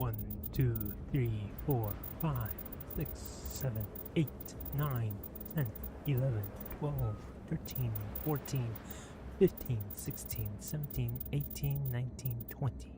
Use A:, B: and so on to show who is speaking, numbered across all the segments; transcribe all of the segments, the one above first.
A: 1, 2, 3, 4, 5, 6, 7, 8, 9, 10, 11, 12, 13, 14, 15, 16, 17, 18, 19, 20.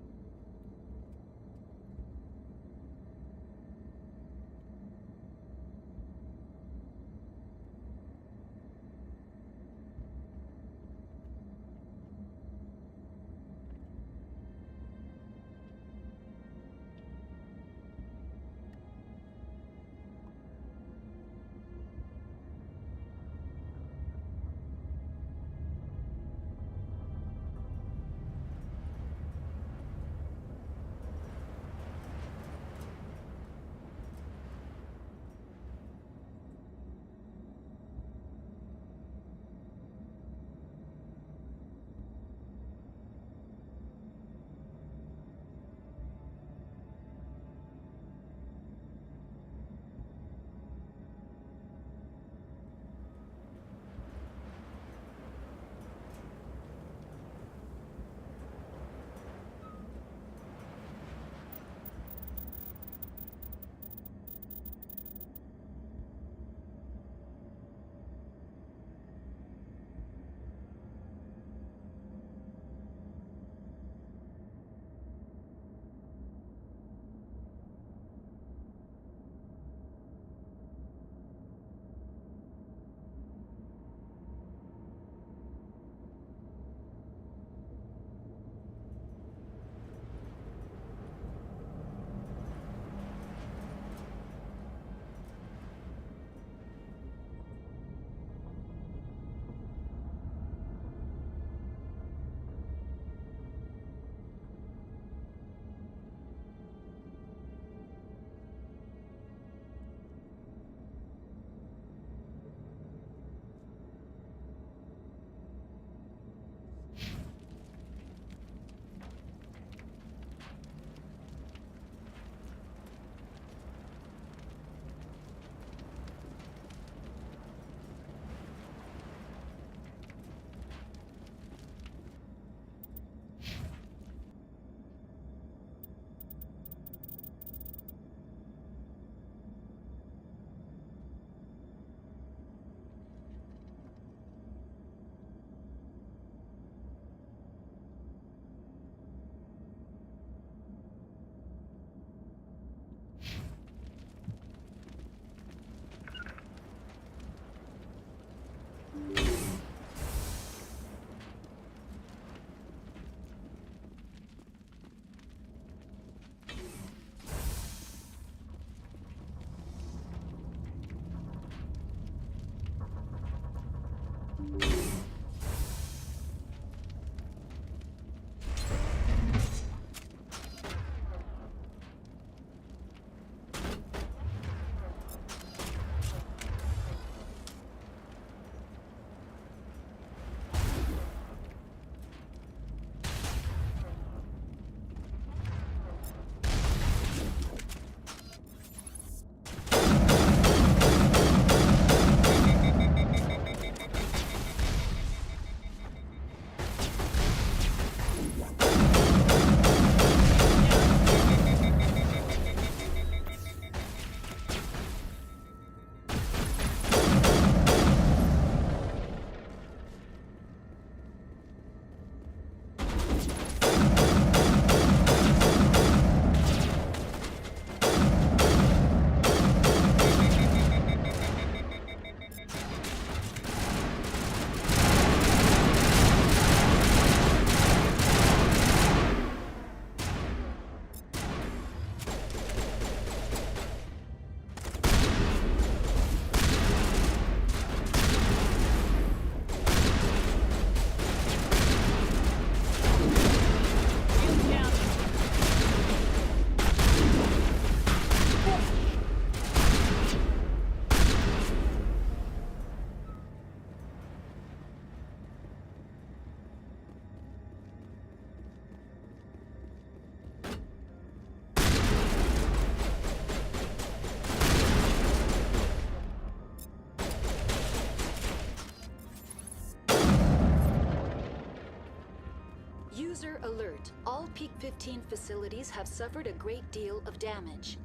B: report, all Peak 15 facilities have suffered a great deal of damage.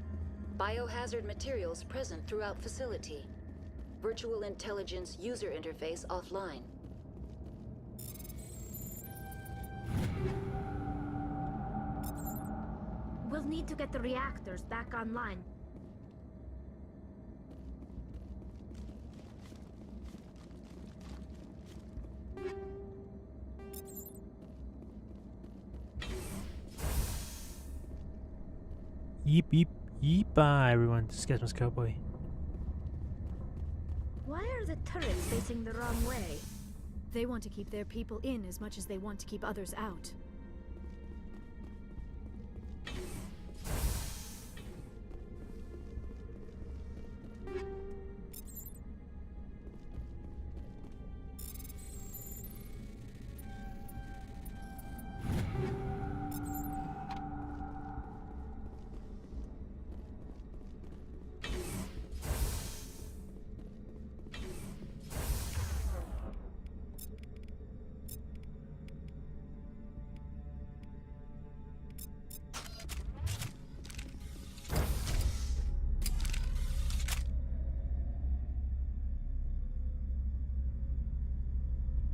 B: Biohazard materials present throughout facility. Virtual intelligence user interface offline.
C: We'll need to get the reactors back online.
A: Yeep, yeep, yeep, bye everyone. This is Sketchmas Cowboy.
C: Why are the turrets facing the wrong way?
D: They want to keep their people in as much as they want to keep others out.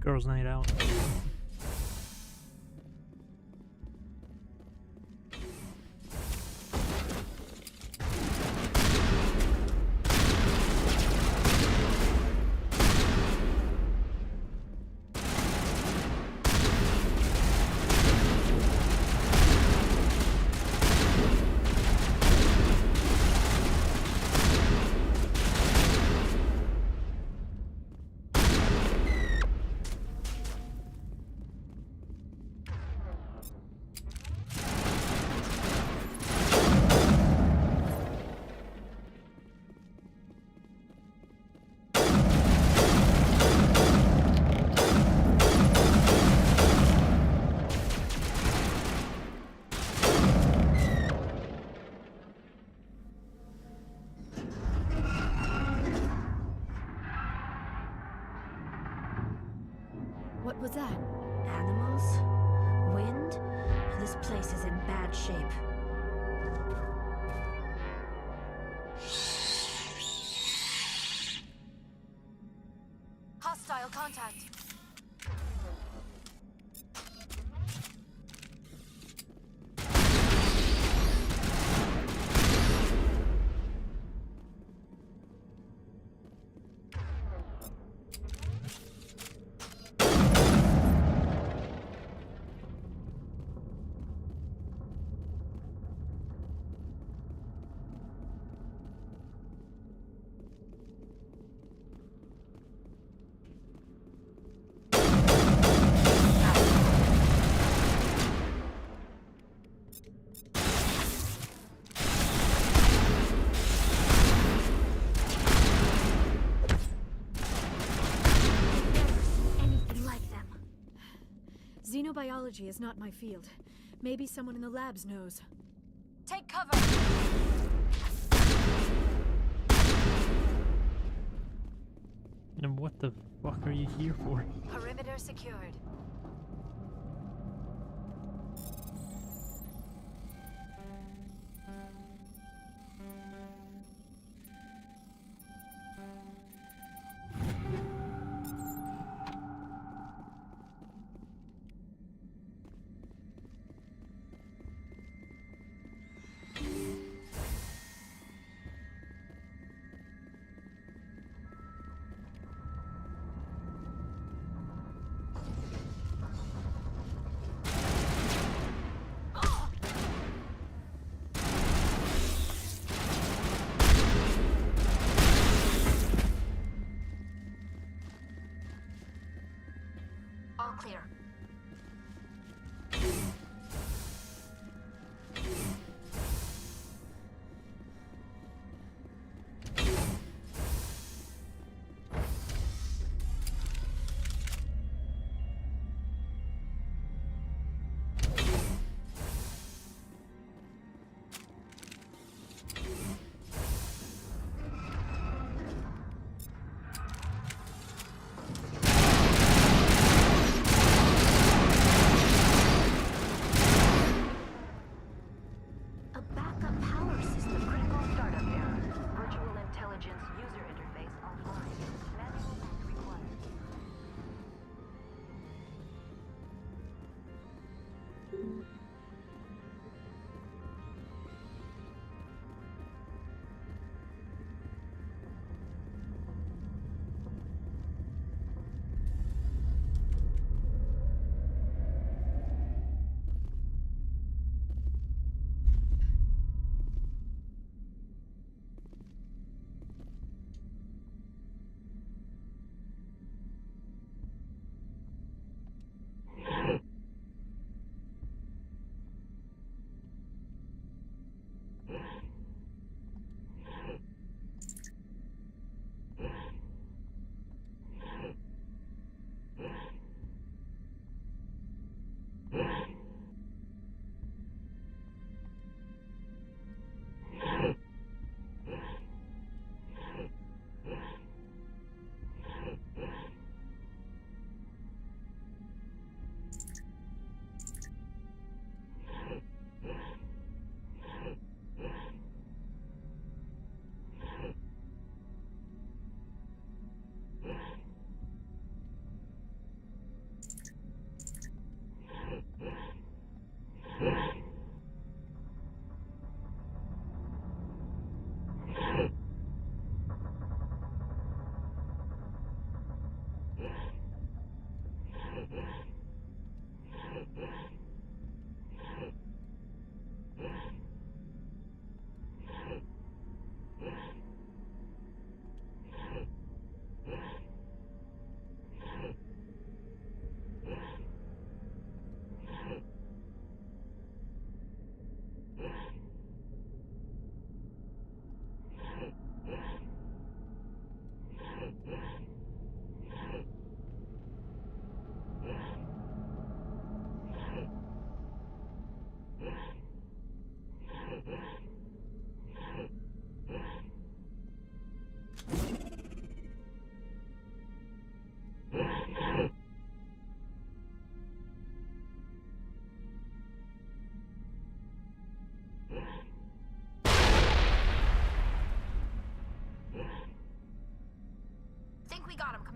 A: Girls' night out.
D: What was that?
C: Animals? Wind? This place is in bad shape.
D: Hostile contact. Xenobiology is not my field. Maybe someone in the labs knows. Take cover!
A: And what the fuck are you here for?
D: Perimeter secured.
C: All clear.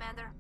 C: Commander.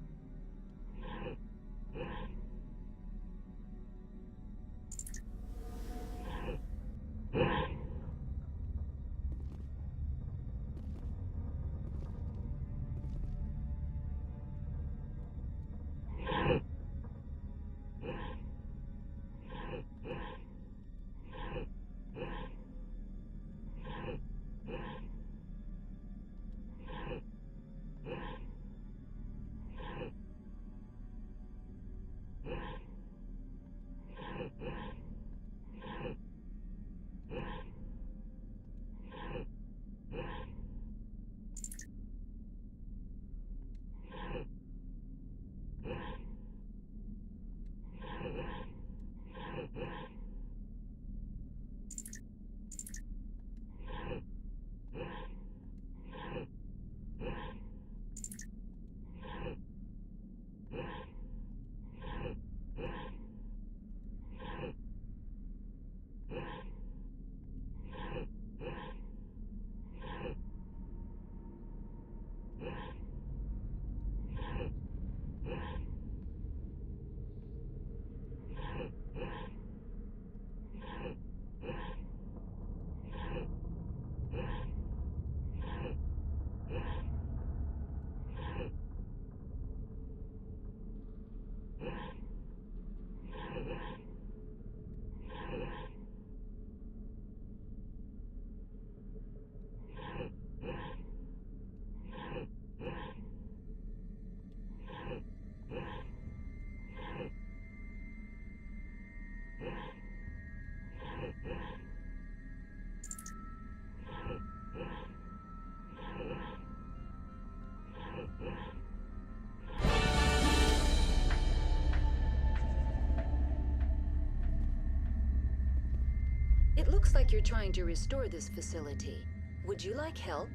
B: It looks like you're trying to restore this facility. Would you like help?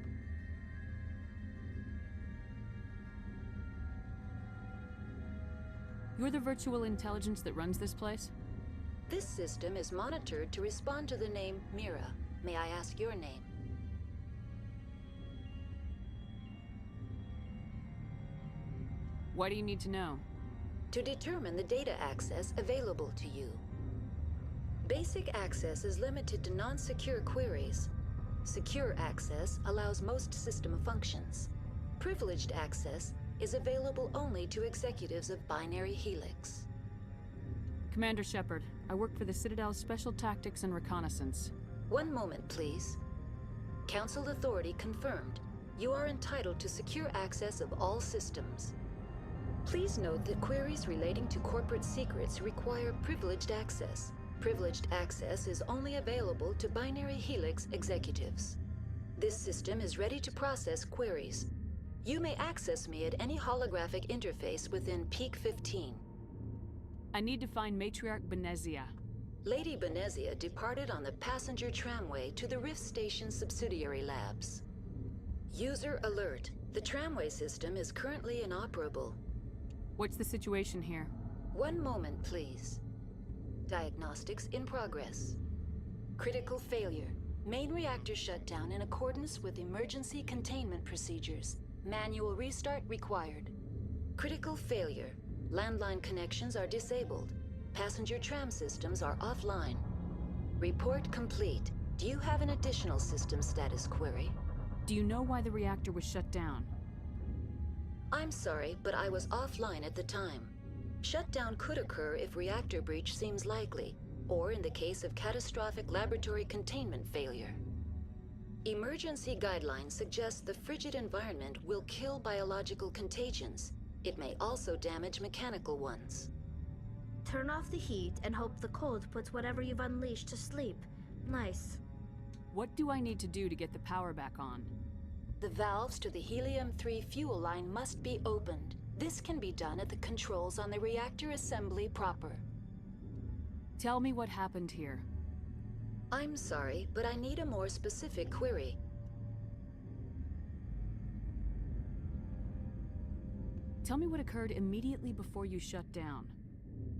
E: You're the virtual intelligence that runs this place?
B: This system is monitored to respond to the name Mira. May I ask your name?
E: Why do you need to know?
B: To determine the data access available to you. Basic access is limited to non-secure queries. Secure access allows most system functions. Privileged access is available only to executives of Binary Helix.
E: Commander Shepard, I work for the Citadel's Special Tactics and Reconnaissance.
B: One moment, please. Council authority confirmed. You are entitled to secure access of all systems. Please note that queries relating to corporate secrets require privileged access. Privileged access is only available to Binary Helix executives. This system is ready to process queries. You may access me at any holographic interface within Peak 15.
E: I need to find Matriarch Benezia.
B: Lady Benezia departed on the passenger tramway to the Rift Station subsidiary labs. User alert. The tramway system is currently inoperable.
E: What's the situation here?
B: One moment, please. Diagnostics in progress. Critical failure. Main reactor shut down in accordance with emergency containment procedures. Manual restart required. Critical failure. Landline connections are disabled. Passenger tram systems are offline. Report complete. Do you have an additional system status query?
E: Do you know why the reactor was shut down?
B: I'm sorry, but I was offline at the time. Shutdown could occur if reactor breach seems likely, or in the case of catastrophic laboratory containment failure. Emergency guidelines suggest the frigid environment will kill biological contagions. It may also damage mechanical ones.
C: Turn off the heat and hope the cold puts whatever you've unleashed to sleep. Nice.
E: What do I need to do to get the power back on?
B: The valves to the Helium-3 fuel line must be opened. This can be done at the controls on the reactor assembly proper.
E: Tell me what happened here.
B: I'm sorry, but I need a more specific query.
E: Tell me what occurred immediately before you shut down.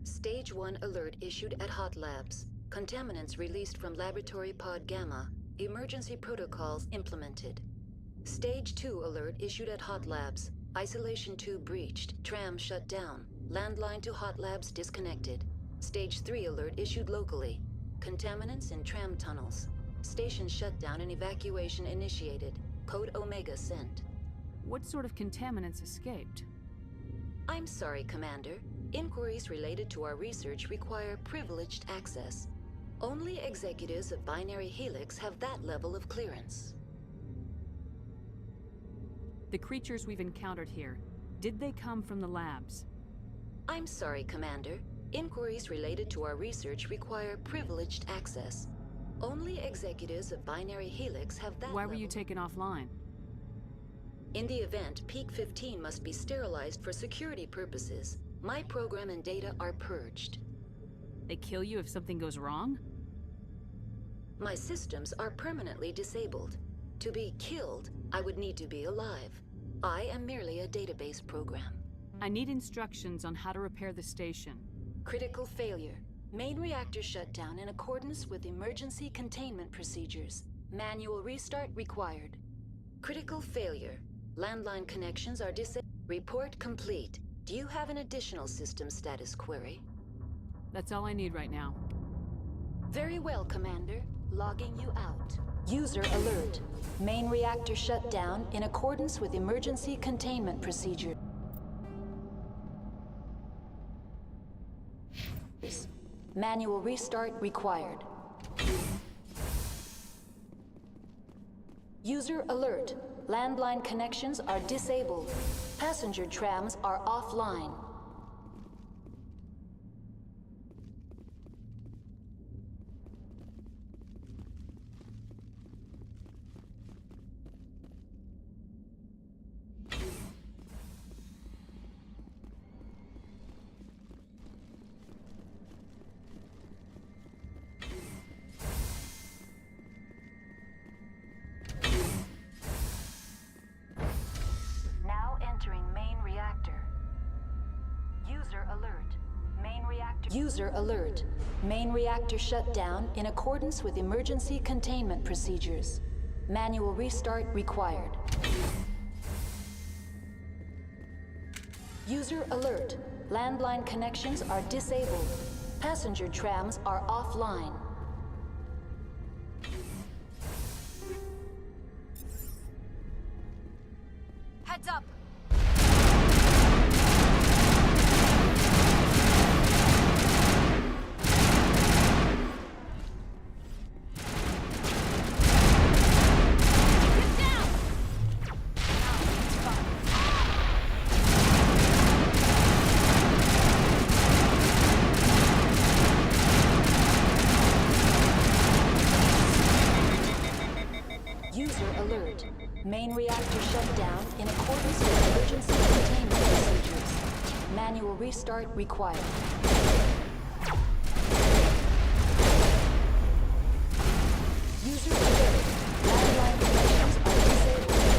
B: Stage 1 alert issued at Hot Labs. Contaminants released from Laboratory Pod Gamma. Emergency protocols implemented. Stage 2 alert issued at Hot Labs. Isolation 2 breached. Tram shut down. Landline to hot labs disconnected. Stage 3 alert issued locally. Contaminants in tram tunnels. Station shutdown and evacuation initiated. Code Omega sent.
E: What sort of contaminants escaped?
B: I'm sorry, Commander. Inquiries related to our research require privileged access. Only executives of Binary Helix have that level of clearance.
E: The creatures we've encountered here, did they come from the labs?
B: I'm sorry, Commander. Inquiries related to our research require privileged access. Only executives of Binary Helix have that
E: Why were
B: level.
E: you taken offline?
B: In the event, Peak 15 must be sterilized for security purposes. My program and data are purged.
E: They kill you if something goes wrong?
B: My systems are permanently disabled. To be killed, I would need to be alive. I am merely a database program.
E: I need instructions on how to repair the station.
B: Critical failure. Main reactor shut down in accordance with emergency containment procedures. Manual restart required. Critical failure. Landline connections are disabled. Report complete. Do you have an additional system status query?
E: That's all I need right now.
B: Very well, Commander. Logging you out. User alert. Main reactor shut down in accordance with emergency containment procedure. Manual restart required. User alert. Landline connections are disabled. Passenger trams are offline. User alert. Main reactor shut down in accordance with emergency containment procedures. Manual restart required. User alert. Landline connections are disabled. Passenger trams are offline.
D: Heads up!
B: Main reactor shut down in accordance with emergency containment procedures. Manual restart required. User alert. Landline connections are disabled.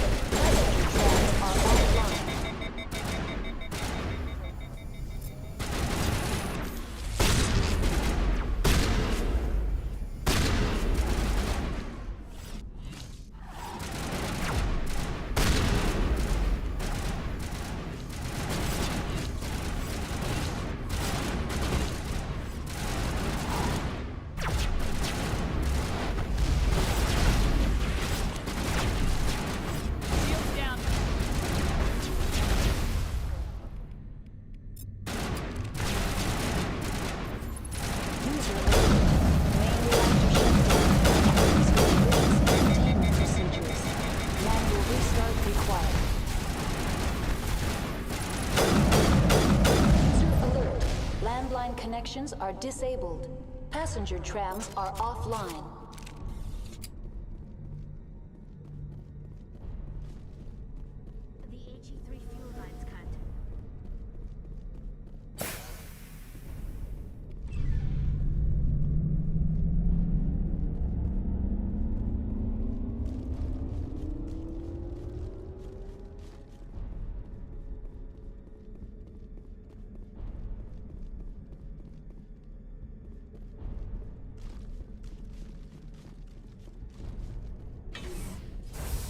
B: Passenger trams are offline. Connections are disabled. Passenger trams are offline.
C: The HE3 fuel line's cut.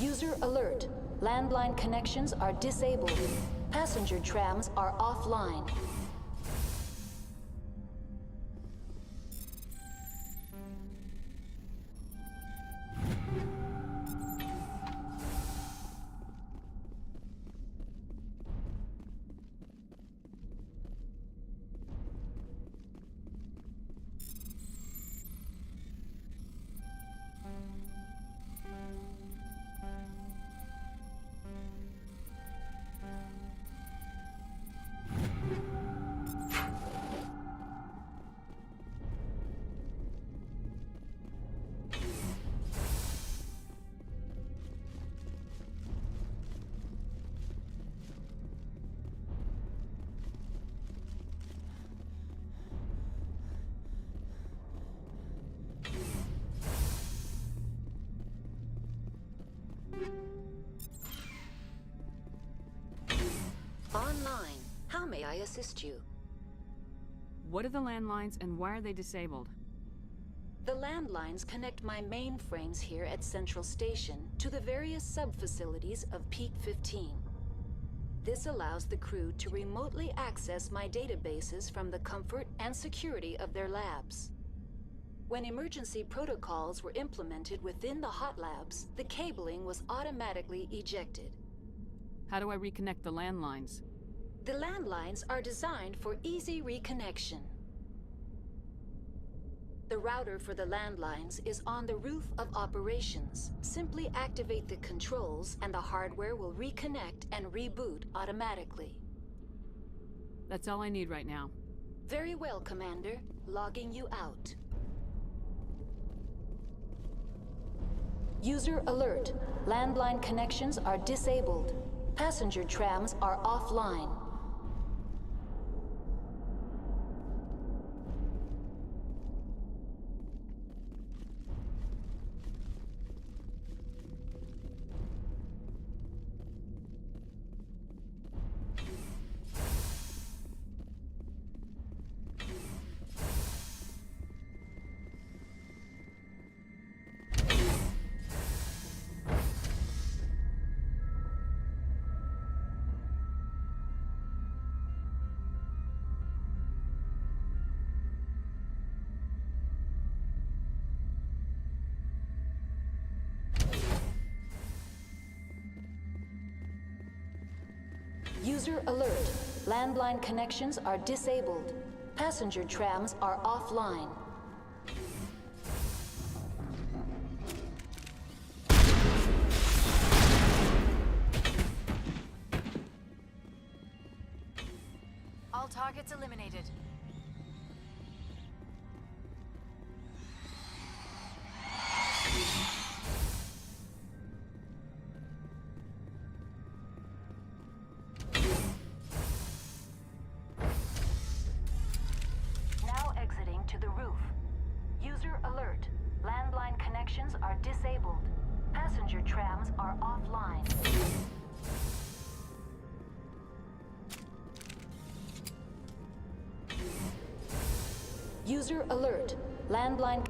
B: User alert. Landline connections are disabled. Passenger trams are offline. Online. How may I assist you?
E: What are the landlines and why are they disabled?
B: The landlines connect my mainframes here at Central Station to the various sub-facilities of Peak 15. This allows the crew to remotely access my databases from the comfort and security of their labs. When emergency protocols were implemented within the hot labs, the cabling was automatically ejected.
E: How do I reconnect the landlines?
B: The landlines are designed for easy reconnection. The router for the landlines is on the roof of operations. Simply activate the controls and the hardware will reconnect and reboot automatically.
E: That's all I need right now.
B: Very well, Commander. Logging you out. User alert. Landline connections are disabled. Passenger trams are offline. User alert. Landline connections are disabled. Passenger trams are offline.
D: All targets eliminated.
B: Now exiting to the roof. User alert. Landline connections are disabled. Passenger trams are offline. User alert. Landline.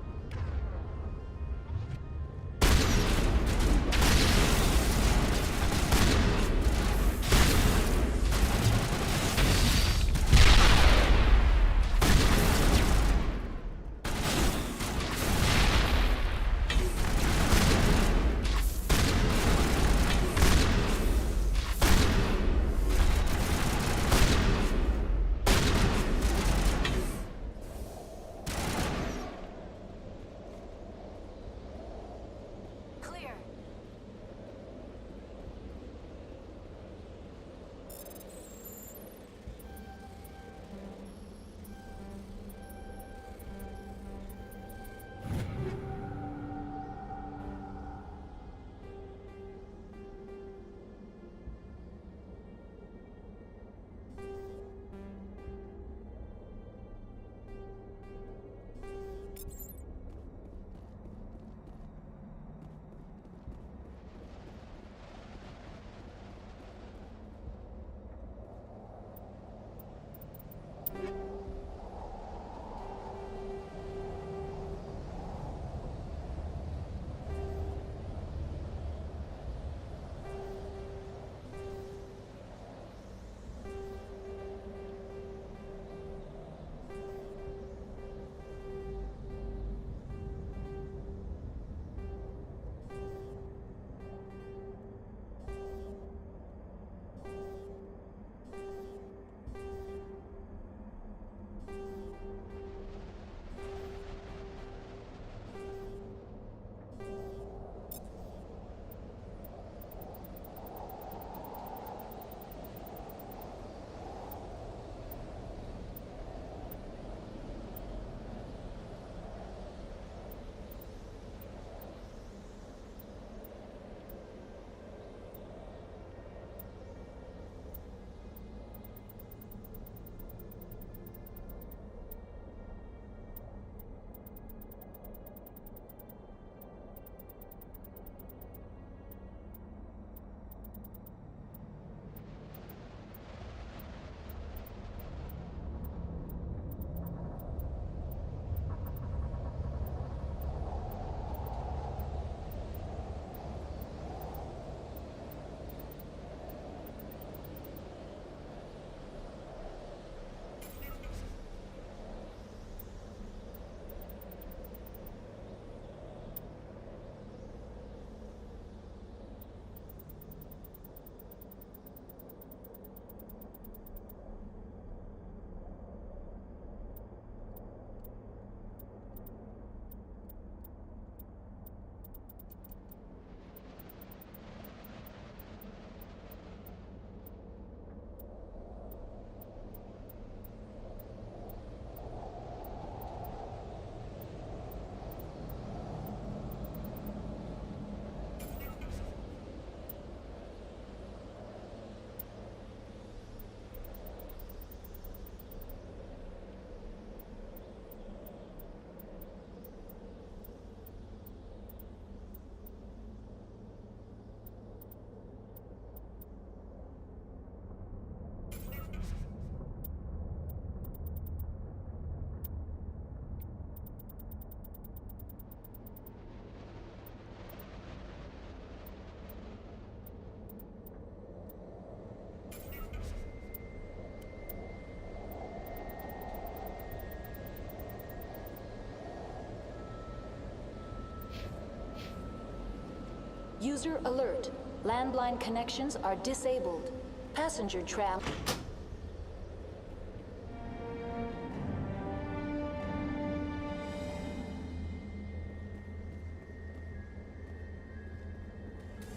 B: User alert. Landline connections are disabled. Passenger tram...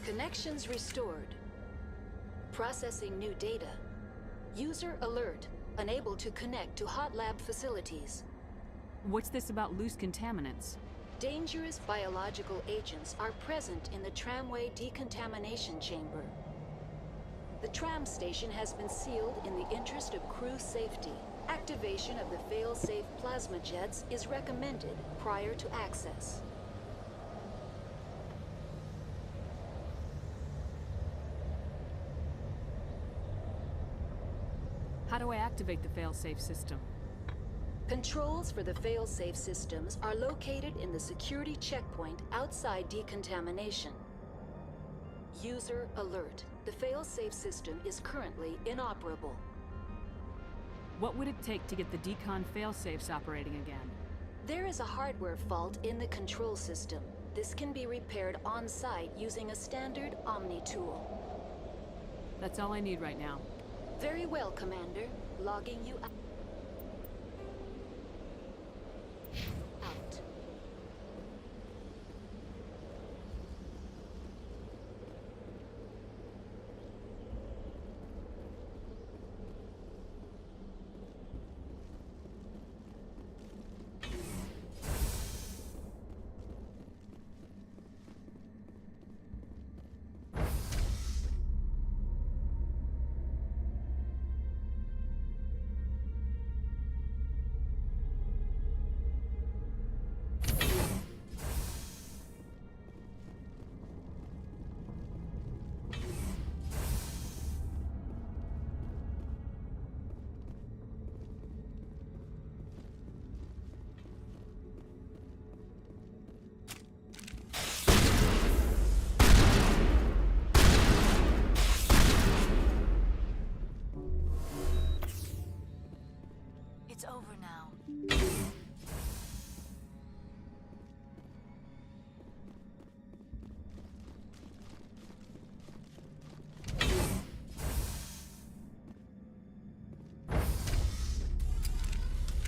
B: Connections restored. Processing new data. User alert. Unable to connect to hot lab facilities.
E: What's this about loose contaminants?
B: Dangerous biological agents are present in the tramway decontamination chamber. The tram station has been sealed in the interest of crew safety. Activation of the fail-safe plasma jets is recommended prior to access.
E: How do I activate the failsafe system?
B: Controls for the fail-safe systems are located in the security checkpoint outside decontamination. User alert. The fail-safe system is currently inoperable.
E: What would it take to get the decon failsafes operating again?
B: There is a hardware fault in the control system. This can be repaired on-site using a standard Omni tool.
E: That's all I need right now.
B: Very well, Commander. Logging you out.
C: It's over now.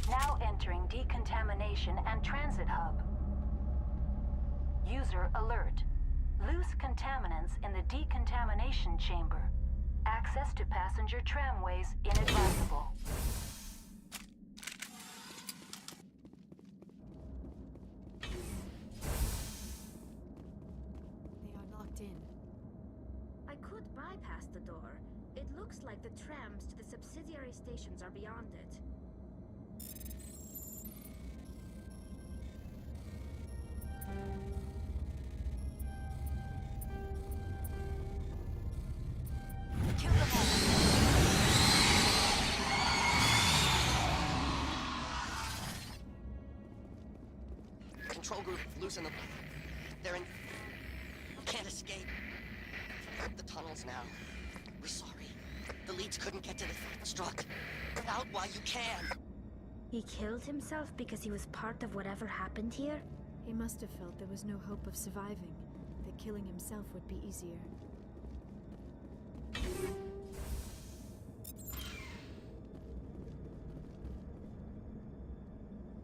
B: Now entering decontamination and transit hub. User alert. Loose contaminants in the decontamination chamber. Access to passenger tramways inadvisable.
D: They are locked in.
C: I could bypass the door. It looks like the trams to the subsidiary stations are beyond it.
B: Kill them all.
F: Control group, loosen them. They're in... Can't escape. The tunnels now. We're sorry. The leads couldn't get to the struck. Get out while you can.
C: He killed himself because he was part of whatever happened here?
D: He must have felt there was no hope of surviving, that killing himself would be easier.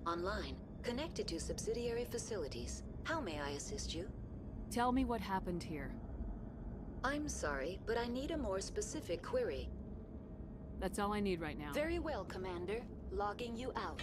B: Online. Connected to subsidiary facilities. How may I assist you?
E: Tell me what happened here.
B: I'm sorry, but I need a more specific query.
E: That's all I need right now.
B: Very well, Commander. Logging you out.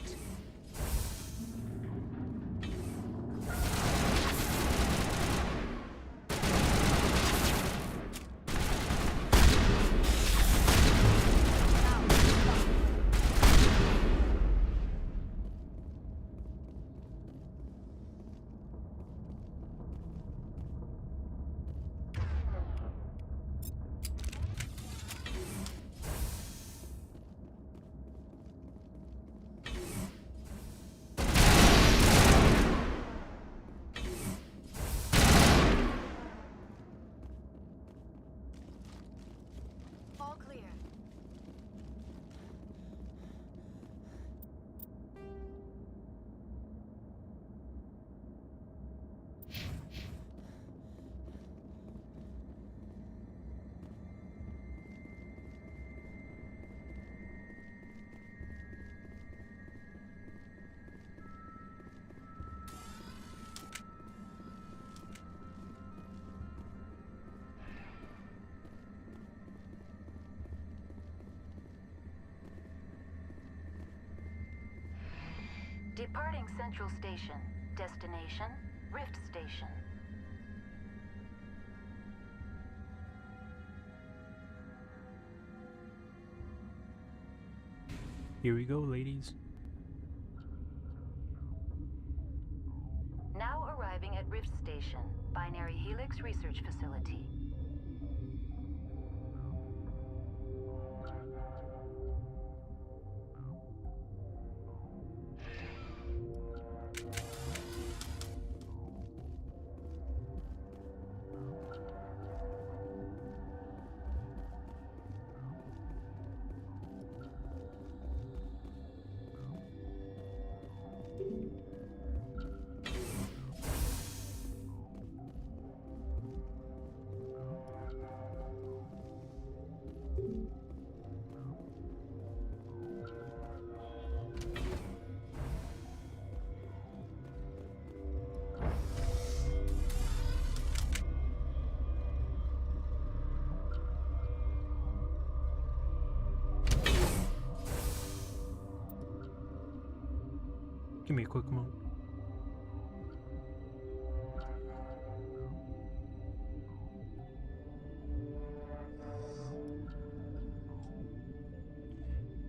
B: Departing Central Station. Destination, Rift Station.
A: Here we go, ladies.
B: Now arriving at Rift Station, Binary Helix Research Facility.
A: Give me a quick moment.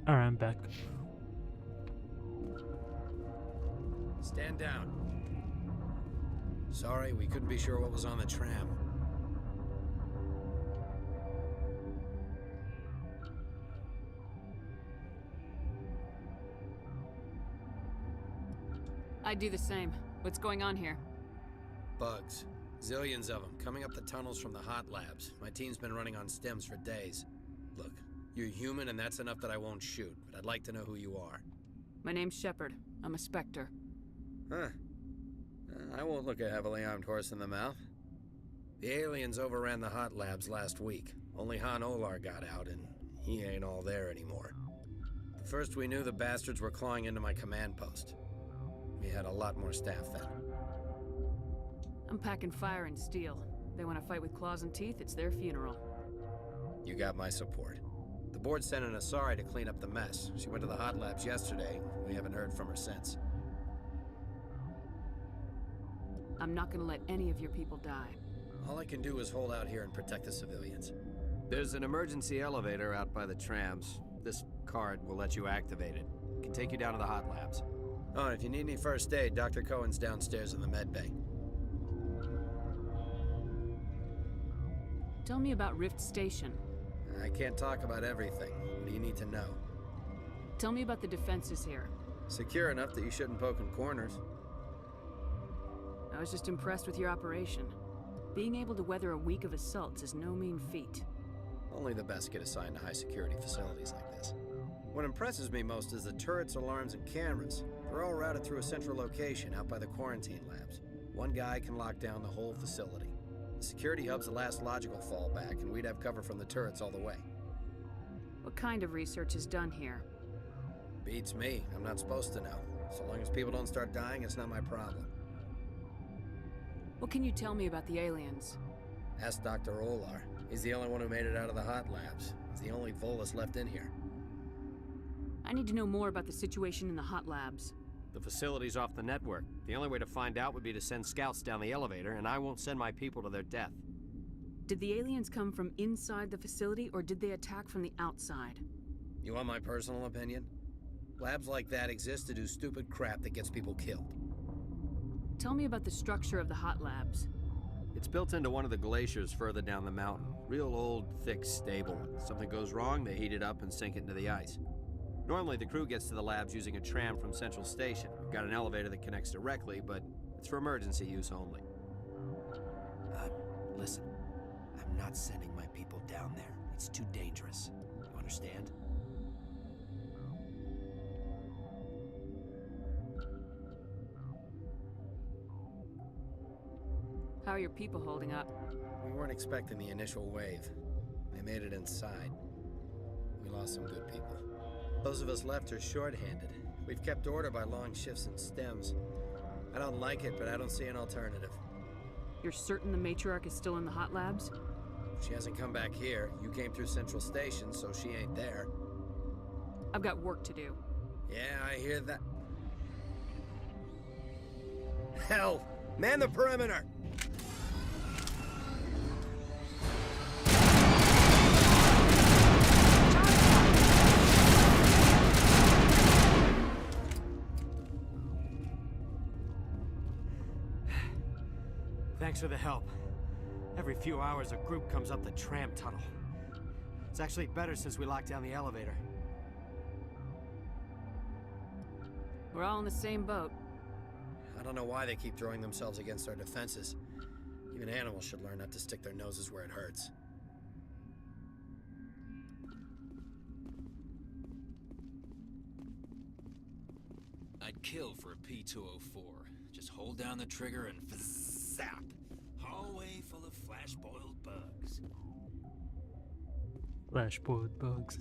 A: Alright, I'm back.
G: Stand down. Sorry, we couldn't be sure what was on the tram.
E: I'd do the same. What's going on here?
G: Bugs. Zillions of them, coming up the tunnels from the hot labs. My team's been running on stems for days. Look, you're human and that's enough that I won't shoot, but I'd like to know who you are.
E: My name's Shepard. I'm a Spectre.
G: Huh. I won't look a heavily armed horse in the mouth. The aliens overran the hot labs last week. Only Han Olar got out, and he ain't all there anymore. The first we knew, the bastards were clawing into my command post. We had a lot more staff then.
E: I'm packing fire and steel. They want to fight with claws and teeth, it's their funeral.
G: You got my support. The board sent an Asari to clean up the mess. She went to the hot labs yesterday. We haven't heard from her since.
E: I'm not gonna let any of your people die.
G: All I can do is hold out here and protect the civilians. There's an emergency elevator out by the trams. This card will let you activate it. It can take you down to the hot labs. Oh, and if you need any first aid, Dr. Cohen's downstairs in the med bay.
E: Tell me about Rift Station.
G: I can't talk about everything. What do you need to know?
E: Tell me about the defenses here.
G: Secure enough that you shouldn't poke in corners.
E: I was just impressed with your operation. Being able to weather a week of assaults is no mean feat.
G: Only the best get assigned to high-security facilities like this. What impresses me most is the turrets, alarms, and cameras. They're all routed through a central location out by the quarantine labs. One guy can lock down the whole facility. The security hub's the last logical fallback, and we'd have cover from the turrets all the way.
E: What kind of research is done here?
G: Beats me. I'm not supposed to know. So long as people don't start dying, it's not my problem.
E: What can you tell me about the aliens?
G: Ask Dr. Olar. He's the only one who made it out of the hot labs. He's the only Volus left in here.
E: I need to know more about the situation in the hot labs.
H: The facility's off the network. The only way to find out would be to send scouts down the elevator, and I won't send my people to their death.
E: Did the aliens come from inside the facility, or did they attack from the outside?
G: You want my personal opinion? Labs like that exist to do stupid crap that gets people killed.
E: Tell me about the structure of the hot labs.
H: It's built into one of the glaciers further down the mountain. Real old, thick, stable. If something goes wrong, they heat it up and sink it into the ice. Normally, the crew gets to the labs using a tram from Central Station. We've got an elevator that connects directly, but it's for emergency use only.
I: Listen. I'm not sending my people down there. It's too dangerous. You understand?
E: How are your people holding up?
G: We weren't expecting the initial wave. They made it inside. We lost some good people. Those of us left are short-handed. We've kept order by long shifts and stems. I don't like it, but I don't see an alternative.
E: You're certain the matriarch is still in the hot labs?
G: She hasn't come back here. You came through Central Station, so she ain't there.
E: I've got work to do.
G: Yeah, I hear that. hell! Man the perimeter!
J: Thanks for the help. Every few hours, a group comes up the tram tunnel. It's actually better since we locked down the elevator.
E: We're all in the same boat.
G: I don't know why they keep throwing themselves against our defenses. Even animals should learn not to stick their noses where it hurts.
K: I'd kill for a P-204. Just hold down the trigger and zap. Hallway full of flash-boiled bugs.
A: Flash-boiled bugs.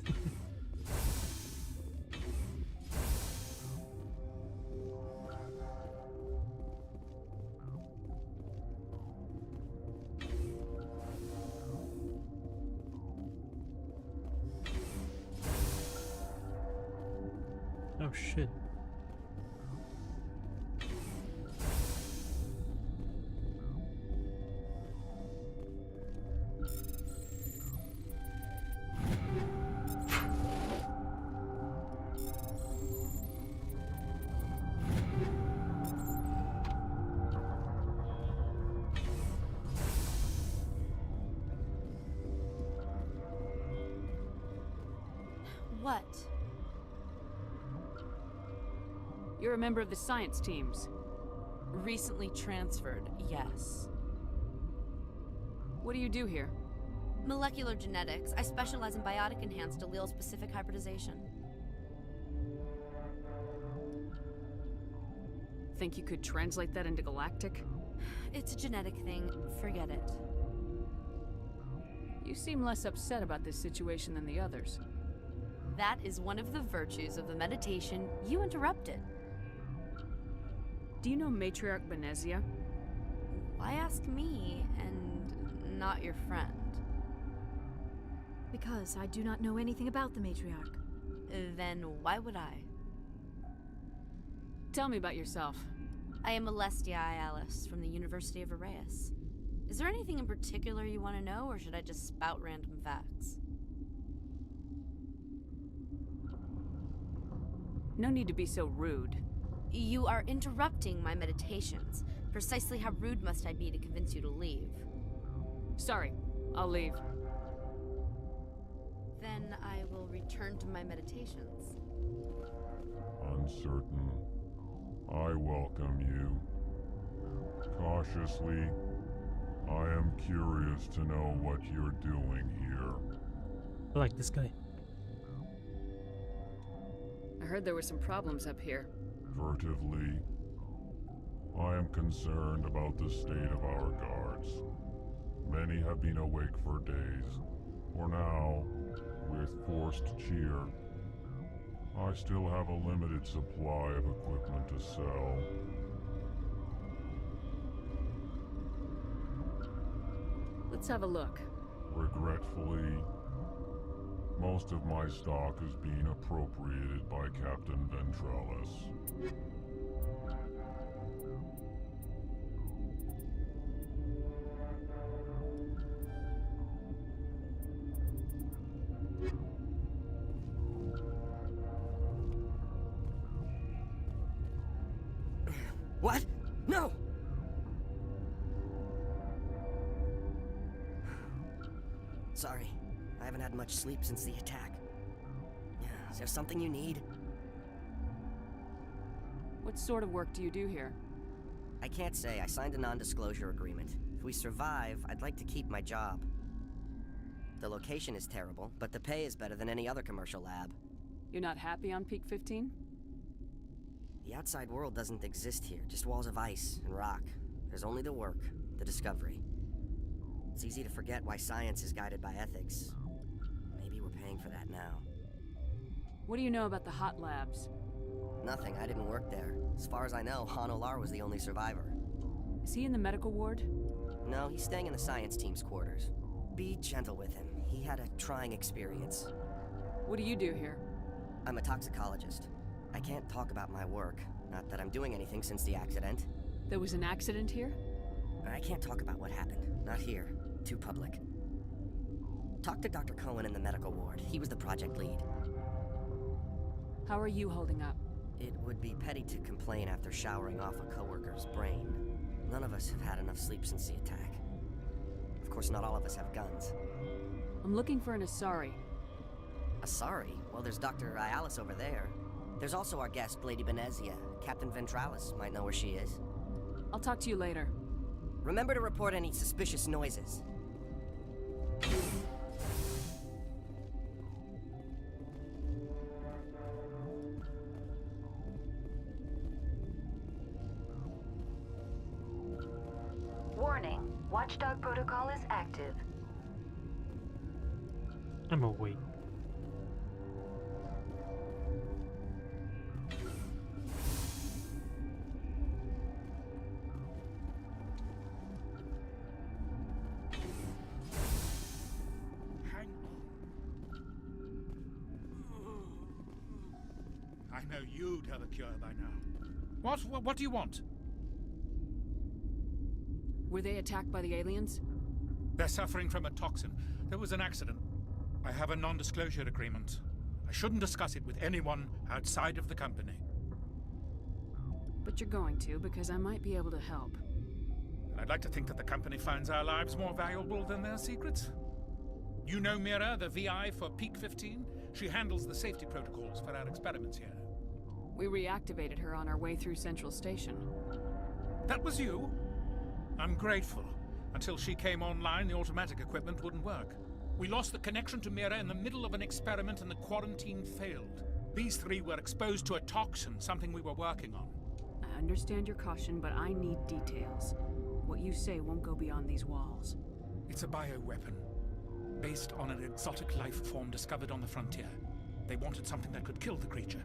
A: Oh shit.
D: What?
E: You're a member of the science teams.
D: Recently transferred, yes.
E: What do you do here?
D: Molecular genetics. I specialize in biotic-enhanced allele-specific hybridization.
E: Think you could translate that into galactic?
D: It's a genetic thing. Forget it.
E: You seem less upset about this situation than the others.
D: That is one of the virtues of the meditation you interrupted.
E: Do you know Matriarch Benezia?
D: Why ask me and not your friend?
L: Because I do not know anything about the matriarch.
D: Then why would I?
E: Tell me about yourself.
D: I am Alestia Alice from the University of Arraeus. Is there anything in particular you want to know, or should I just spout random facts?
E: No need to be so rude.
D: You are interrupting my meditations. Precisely how rude must I be to convince you to leave?
E: Sorry, I'll leave.
D: Then I will return to my meditations.
M: Uncertain. I welcome you. Cautiously, I am curious to know what you're doing here.
A: I like this guy.
E: I heard there were some problems up here.
M: Furtively, I am concerned about the state of our guards. Many have been awake for days. For now, with forced cheer, I still have a limited supply of equipment to sell.
E: Let's have a look.
M: Regretfully, most of my stock is being appropriated by Captain Ventralis.
F: What? No! Sorry, I haven't had much sleep since the attack. Is there something you need?
E: What sort of work do you do here?
F: I can't say. I signed a non-disclosure agreement. If we survive, I'd like to keep my job. The location is terrible, but the pay is better than any other commercial lab.
E: You're not happy on Peak 15?
F: The outside world doesn't exist here, just walls of ice and rock. There's only the work, the discovery. It's easy to forget why science is guided by ethics. Maybe we're paying for that now.
E: What do you know about the hot labs?
F: Nothing, I didn't work there. As far as I know, Han Olar was the only survivor.
E: Is he in the medical ward?
F: No, he's staying in the science team's quarters. Be gentle with him. He had a trying experience.
E: What do you do here?
F: I'm a toxicologist. I can't talk about my work. Not that I'm doing anything since the accident.
E: There was an accident here?
F: I can't talk about what happened. Not here. Too public. Talk to Dr. Cohen in the medical ward. He was the project lead.
E: How are you holding up?
F: It would be petty to complain after showering off a coworker's brain. None of us have had enough sleep since the attack. Of course, not all of us have guns.
E: I'm looking for an Asari.
F: Asari? Well, there's Dr. Ayalis over there. There's also our guest, Lady Benezia. Captain Ventralis might know where she is.
E: I'll talk to you later.
F: Remember to report any suspicious noises.
B: Warning, Watchdog protocol is active.
A: I'm awake.
N: I know you'd have a cure by now. What do you want?
E: Were they attacked by the aliens?
N: They're suffering from a toxin. There was an accident. I have a non-disclosure agreement. I shouldn't discuss it with anyone outside of the company.
E: But you're going to, because I might be able to help.
N: I'd like to think that the company finds our lives more valuable than their secrets. You know Mira, the VI for Peak 15? She handles the safety protocols for our experiments here.
E: We reactivated her on our way through Central Station.
N: That was you? I'm grateful. Until she came online, the automatic equipment wouldn't work. We lost the connection to Mira in the middle of an experiment and the quarantine failed. These three were exposed to a toxin, something we were working on.
E: I understand your caution, but I need details. What you say won't go beyond these walls.
N: It's a bioweapon, based on an exotic life form discovered on the frontier. They wanted something that could kill the creature,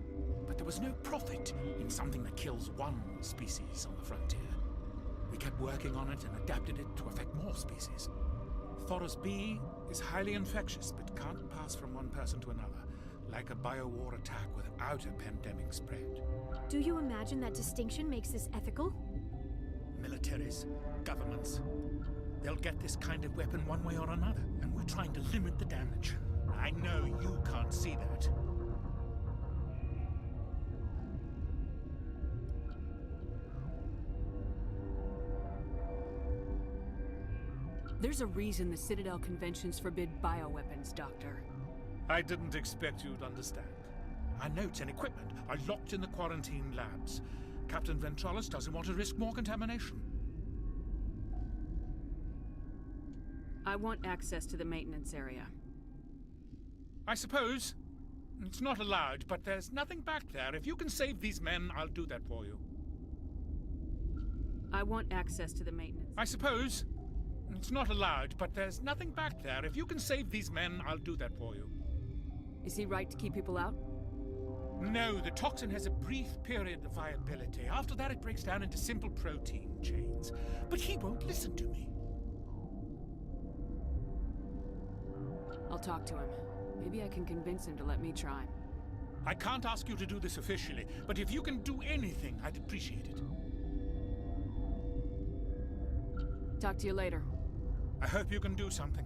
N: but there was no profit in something that kills one species on the frontier. We kept working on it and adapted it to affect more species. Thoros B is highly infectious, but can't pass from one person to another, like a biowar attack without a pandemic spread.
L: Do you imagine that distinction makes this ethical?
N: Militaries, governments, they'll get this kind of weapon one way or another, and we're trying to limit the damage. I know you can't see that.
E: There's a reason the Citadel conventions forbid bioweapons, Doctor.
N: I didn't expect you'd understand. Our notes and equipment are locked in the quarantine labs. Captain Ventralis doesn't want to risk more contamination.
E: I want access to the maintenance area.
N: I suppose. It's not allowed, but there's nothing back there. If you can save these men, I'll do that for you.
E: I want access to the maintenance.
N: I suppose. It's not allowed, but there's nothing back there. If you can save these men, I'll do that for you.
E: Is he right to keep people out?
N: No, the toxin has a brief period of viability. After that, it breaks down into simple protein chains. But he won't listen to me.
E: I'll talk to him. Maybe I can convince him to let me try.
N: I can't ask you to do this officially, but if you can do anything, I'd appreciate it.
E: Talk to you later.
N: I hope you can do something.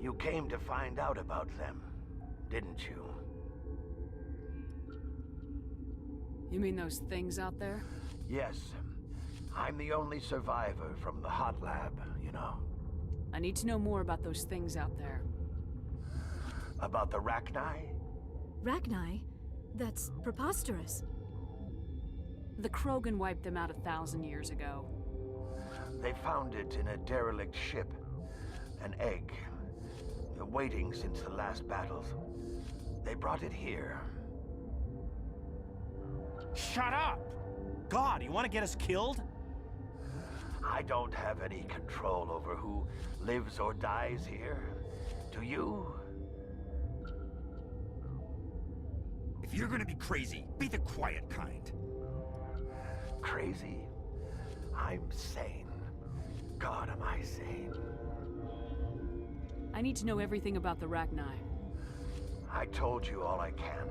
O: You came to find out about them, didn't you?
E: You mean those things out there?
O: Yes. I'm the only survivor from the hot lab, you know.
E: I need to know more about those things out there.
O: About the Rachni?
L: Rachni? That's preposterous.
E: The Krogan wiped them out 1,000 years ago.
O: They found it in a derelict ship. An egg. Waiting since the last battles. They brought it here.
P: Shut up! God, you want to get us killed?
O: I don't have any control over who lives or dies here. Do you?
P: If you're gonna be crazy, be the quiet kind.
O: Crazy? I'm sane. God, am I sane?
E: I need to know everything about the Rachni.
O: I told you all I can.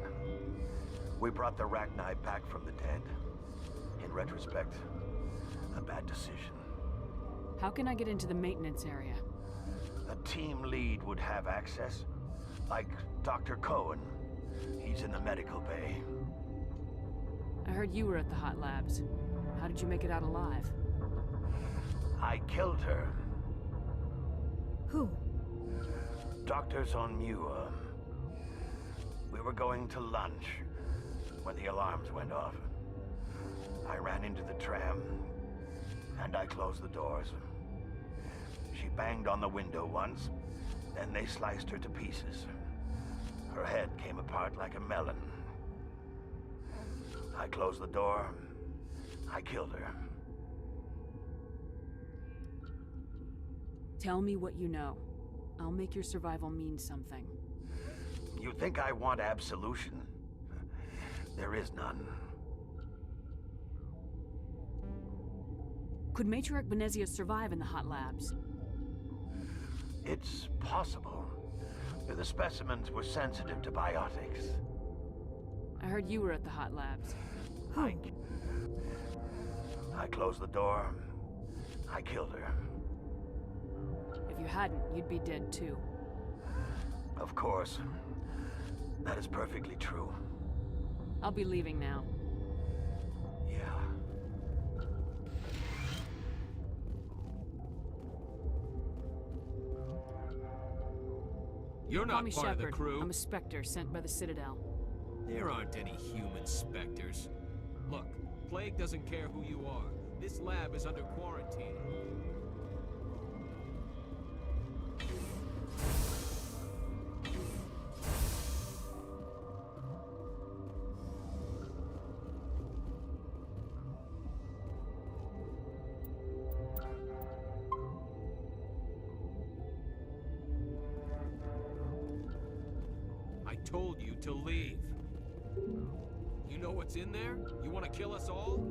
O: We brought the Rachni back from the dead. In retrospect, a bad decision.
E: How can I get into the maintenance area?
O: A team lead would have access. Like Dr. Cohen. He's in the medical bay.
E: I heard you were at the hot labs. How did you make it out alive?
O: I killed her.
L: Who?
O: Doctors on Muir. We were going to lunch when the alarms went off. I ran into the tram, and I closed the doors. She banged on the window once, then they sliced her to pieces. Her head came apart like a melon. I closed the door. I killed her.
E: Tell me what you know. I'll make your survival mean something.
O: You think I want absolution? There is none.
E: Could Matriarch Benezia survive in the hot labs?
O: It's possible. The specimens were sensitive to biotics.
E: I heard you were at the hot labs.
O: I closed the door. I killed her.
E: If you hadn't, you'd be dead too.
O: Of course. That is perfectly true.
E: I'll be leaving now.
O: Yeah.
K: You're
E: Call
K: not
E: me
K: part of the
E: Shepard.
K: crew.
E: I'm a Spectre sent by the Citadel.
K: There aren't any human specters. Look, Plague doesn't care who you are. This lab is under quarantine. I told you to leave. You know what's in there? You want to kill us all?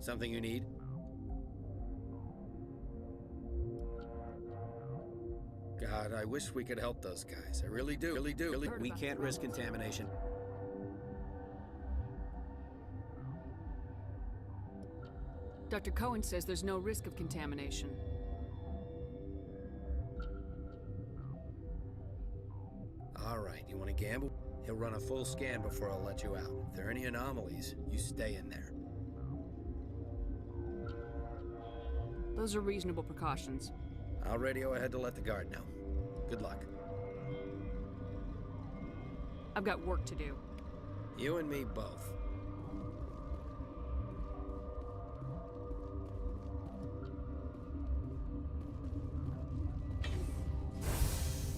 H: Something you need? God, I wish we could help those guys. I really do. Really do. Really.
G: We can't risk contamination.
E: Dr. Cohen says there's no risk of contamination.
H: All right, you want to gamble? He'll run a full scan before I'll let you out. If there are any anomalies, you stay in there.
E: Those are reasonable precautions.
H: I'll radio ahead to let the guard know. Good luck.
E: I've got work to do.
H: You and me both.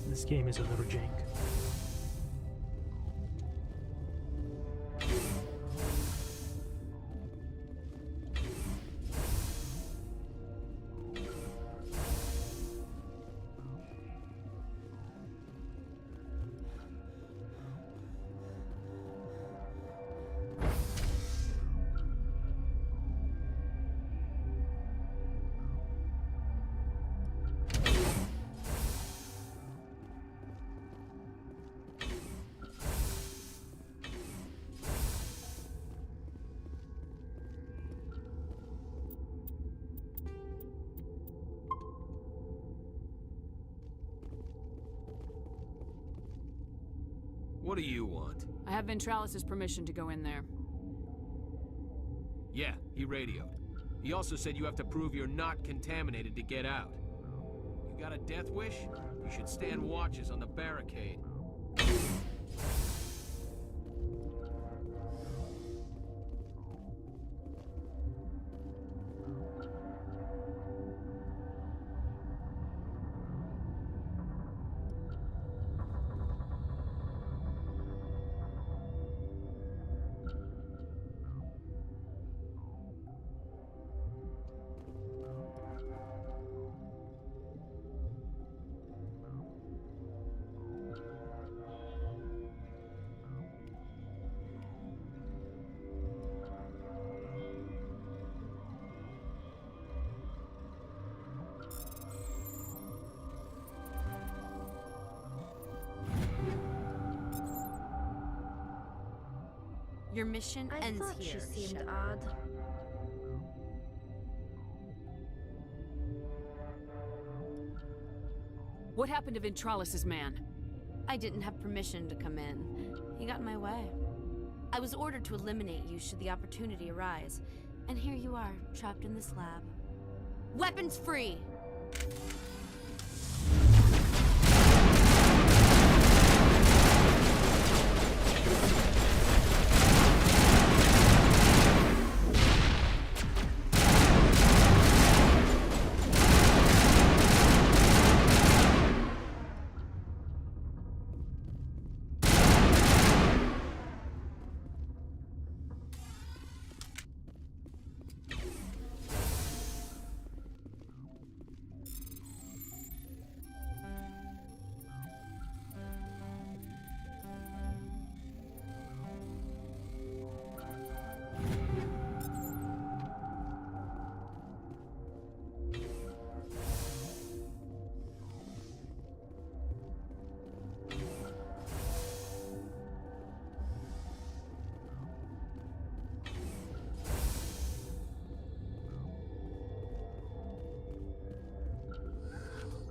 A: This game is a little jank.
K: What do you want?
E: I have Ventralis' permission to go in there.
H: Yeah, he radioed. He also said you have to prove you're not contaminated to get out. You got a death wish? You should stand watches on the barricade.
D: Your mission ends
C: thought
D: here.
C: she seemed
D: Shepard.
C: odd.
E: What happened to Ventralis' man?
D: I didn't have permission to come in. He got in my way. I was ordered to eliminate you should the opportunity arise. And here you are, trapped in this lab. Weapons free!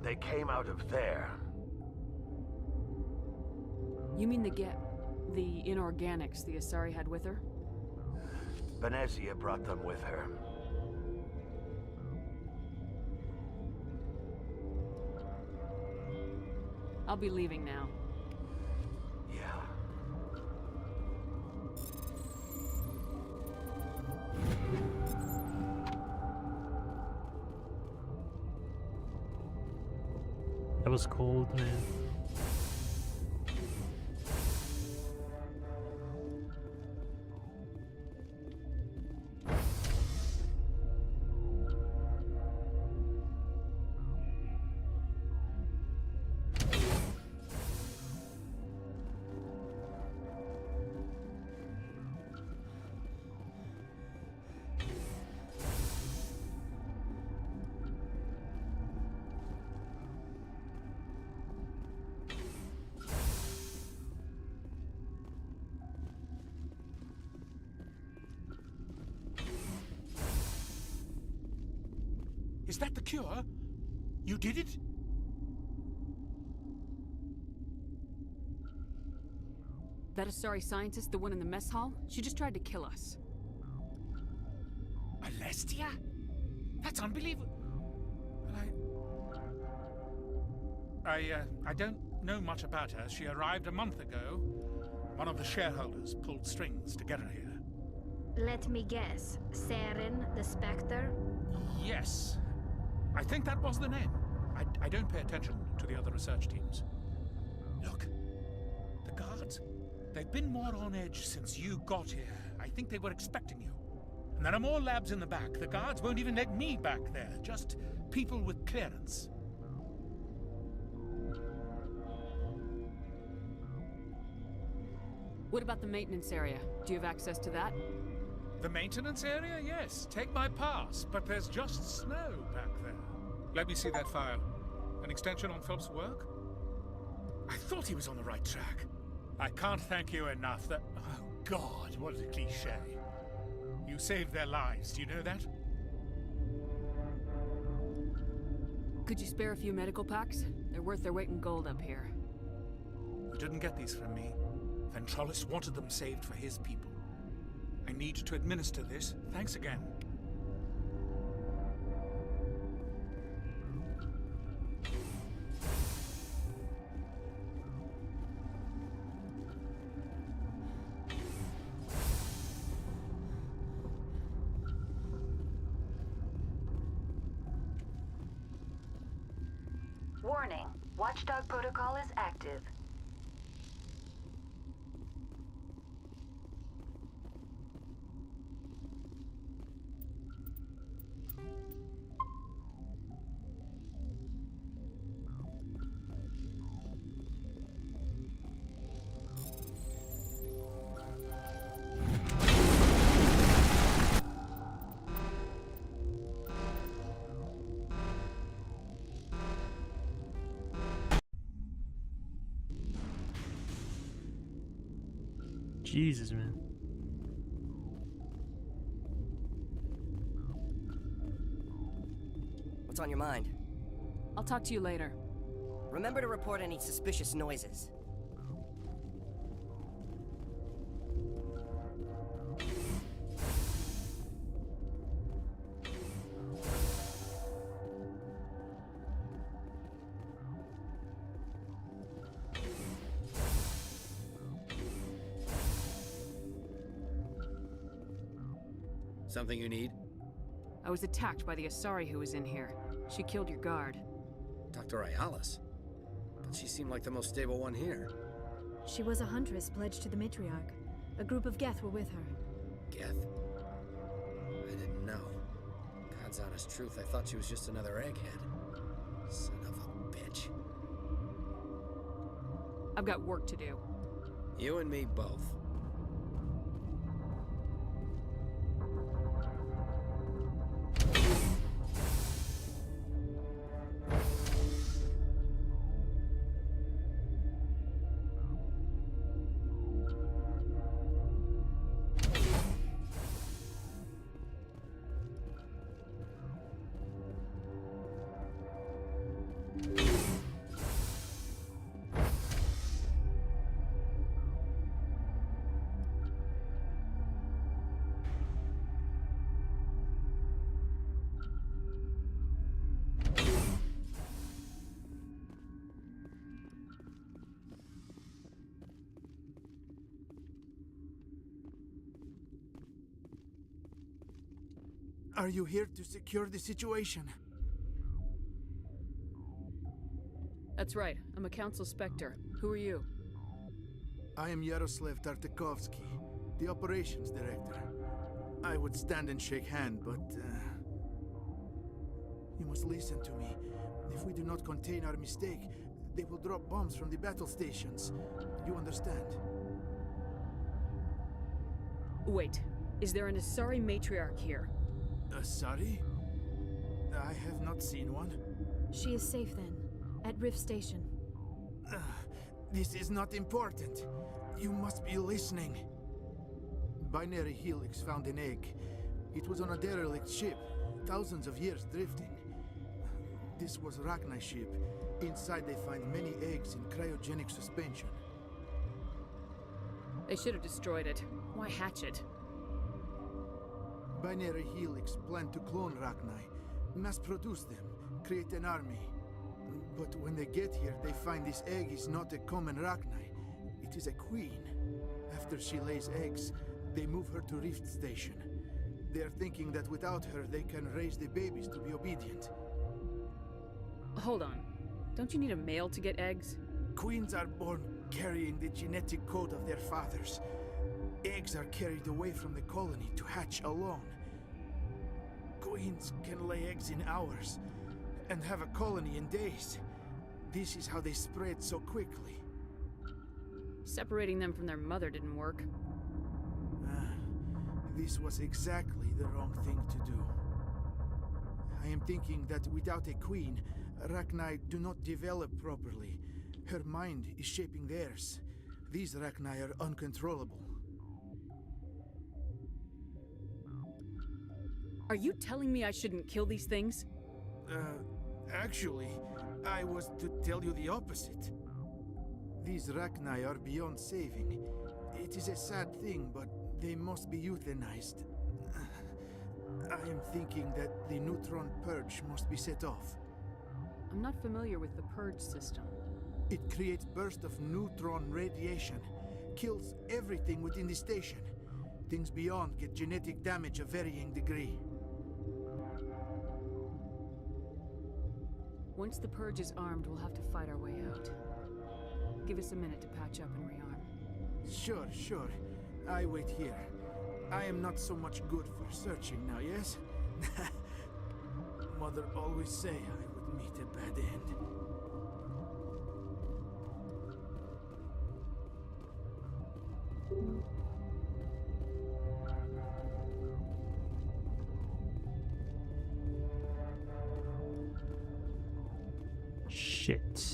O: They came out of there.
E: You mean the inorganics the Asari had with her?
O: Venezia brought them with her.
E: I'll be leaving now.
O: Yeah.
A: That was cold, man.
N: Is that the cure? You did it?
E: That Asari scientist, the one in the mess hall? She just tried to kill us.
N: Alestia? That's unbelievable. I don't know much about her. She arrived a month ago. One of the shareholders pulled strings to get her here.
C: Let me guess. Saren, the Spectre?
N: Yes. I think that was the name. I don't pay attention to the other research teams. Look, the guards, they've been more on edge since you got here. I think they were expecting you. And there are more labs in the back. The guards won't even let me back there. Just people with clearance.
E: What about the maintenance area? Do you have access to that?
N: The maintenance area? Yes. Take my pass. But there's just snow back there. Let me see that file. An extension on Phelps' work? I thought he was on the right track. I can't thank you enough that... Oh, God, what a cliché. You saved their lives, do you know that?
E: Could you spare a few medical packs? They're worth their weight in gold up here.
N: You didn't get these from me. Ventrolis wanted them saved for his people. I need to administer this. Thanks again.
B: Warning, Watchdog protocol is active.
A: Jesus, man.
F: What's on your mind?
E: I'll talk to you later.
F: Remember to report any suspicious noises.
H: Something you need?
E: I was attacked by the Asari who was in here. She killed your guard.
G: Dr. Ayalis? But she seemed like the most stable one here.
L: She was a huntress pledged to the matriarch. A group of Geth were with her.
G: Geth? I didn't know. God's honest truth, I thought she was just another egghead. Son of a bitch.
E: I've got work to do.
G: You and me both.
Q: Are you here to secure the situation?
E: That's right. I'm a Council Spectre. Who are you?
Q: I am Yaroslav Tartakovsky, the Operations Director. I would stand and shake hand, but... You must listen to me. If we do not contain our mistake, they will drop bombs from the battle stations. You understand?
E: Wait. Is there an Asari matriarch here?
Q: Asari? I have not seen one.
L: She is safe then, at Rift Station.
Q: This is not important. You must be listening. Binary Helix found an egg. It was on a derelict ship, thousands of years drifting. This was Rachni's ship. Inside they find many eggs in cryogenic suspension.
E: They should have destroyed it. Why hatch it?
Q: Binary Helix planned to clone Rachni, mass-produce them, create an army. But when they get here, they find this egg is not a common Rachni. It is a queen. After she lays eggs, they move her to Rift Station. They are thinking that without her, they can raise the babies to be obedient.
E: Hold on. Don't you need a male to get eggs?
Q: Queens are born carrying the genetic code of their fathers. Eggs are carried away from the colony to hatch alone. Queens can lay eggs in hours and have a colony in days. This is how they spread so quickly.
E: Separating them from their mother didn't work.
Q: This was exactly the wrong thing to do. I am thinking that without a queen, Rachni do not develop properly. Her mind is shaping theirs. These Rachni are uncontrollable.
E: Are you telling me I shouldn't kill these things?
Q: Actually, I was to tell you the opposite. These Rachni are beyond saving. It is a sad thing, but they must be euthanized. I am thinking that the neutron purge must be set off.
E: I'm not familiar with the purge system.
Q: It creates bursts of neutron radiation, kills everything within the station. Things beyond get genetic damage of varying degree.
E: Once the purge is armed, we'll have to fight our way out. Give us a minute to patch up and rearm.
Q: Sure. I wait here. I am not so much good for searching now, yes? Mother always say I would meet a bad end.
A: Shit.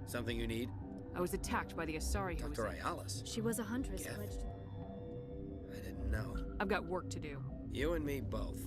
H: Something you need?
E: I was attacked by the Asari who
H: Dr. Ayalis.
L: She was a huntress
H: Geth.
L: pledged.
H: I didn't know.
E: I've got work to do.
H: You and me both.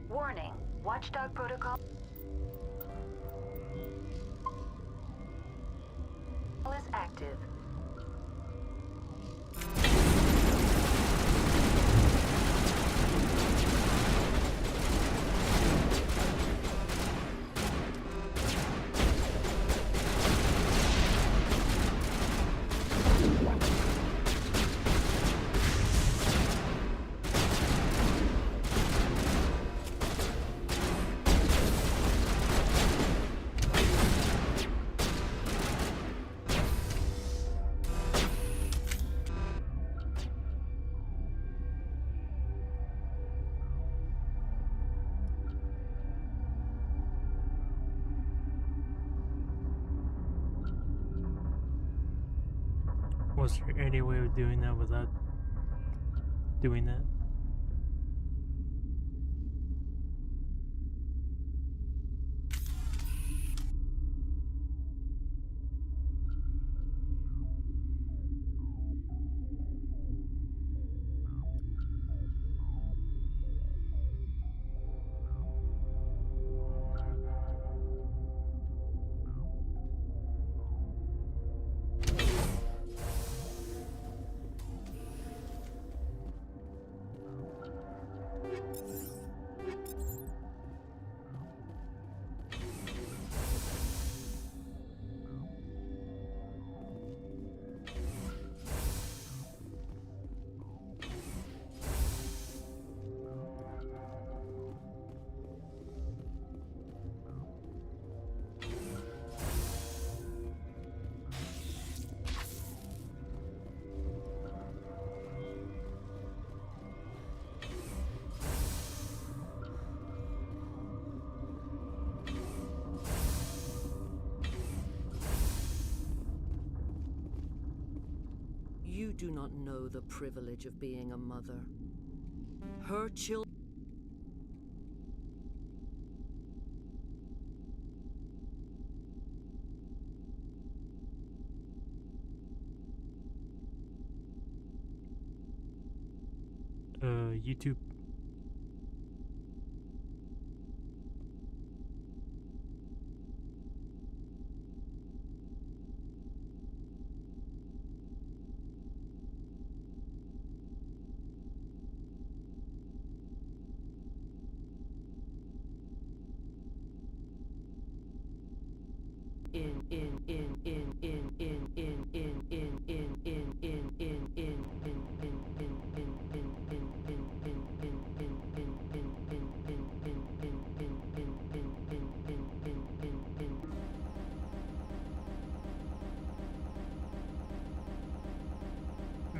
B: Warning. Watchdog protocol is active.
A: Was there any way of doing that without doing that?
R: do not know the privilege of being a mother. Her children.
A: YouTube.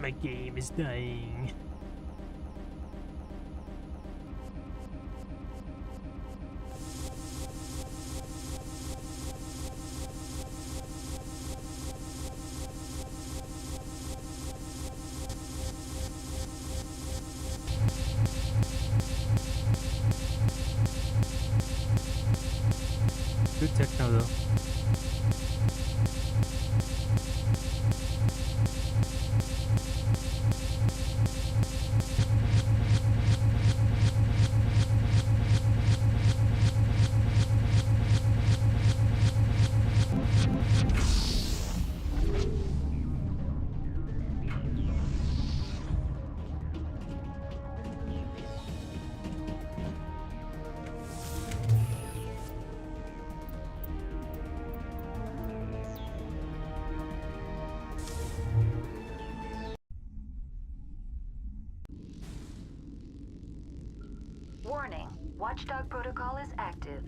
A: My game is dying. Good techno though.
B: Warning, Watchdog protocol is active.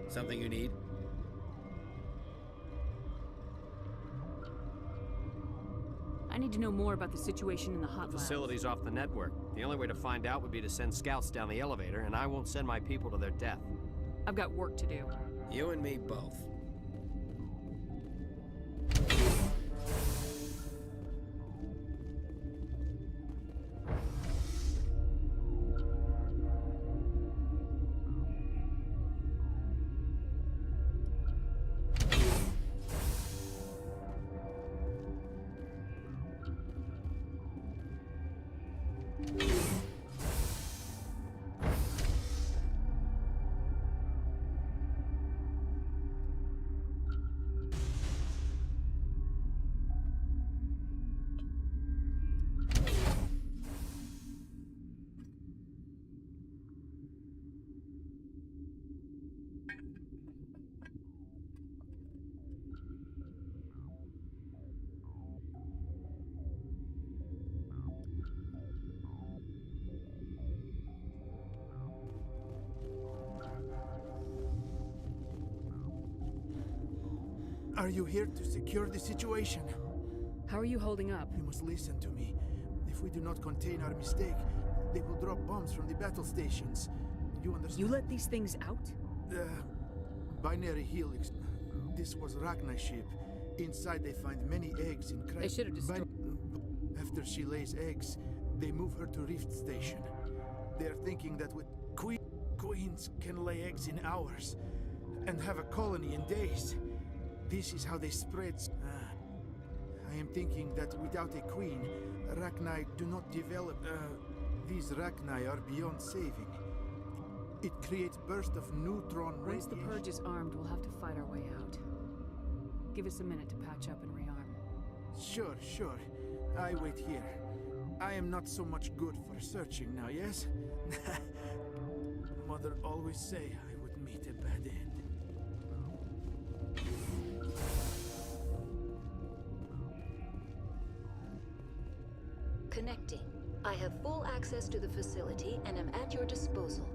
H: Something you need?
E: I need to know more about the situation in the hot
H: The
E: lab.
H: facility's off the network. The only way to find out would be to send scouts down the elevator, and I won't send my people to their death.
E: I've got work to do.
H: You and me both.
Q: Are you here to secure the situation?
E: How are you holding up?
Q: You must listen to me. If we do not contain our mistake, they will drop bombs from the battle stations. You understand?
E: You let these things out?
Q: Binary Helix. This was Rachna's ship. Inside they find many eggs in
E: They should have destroyed.
Q: After she lays eggs, they move her to Rift Station. They're thinking that with queens can lay eggs in hours and have a colony in days. This is how they spread. I am thinking that without a queen, Rachni do not develop. These Rachni are beyond saving. It creates bursts of neutron radiation.
E: Once the Purge is armed, we'll have to fight our way out. Give us a minute to patch up and rearm.
Q: Sure. I wait here. I am not so much good for searching now, yes? Mother always say I would meet a bad end.
B: Connecting. I have full access to the facility and am at your disposal.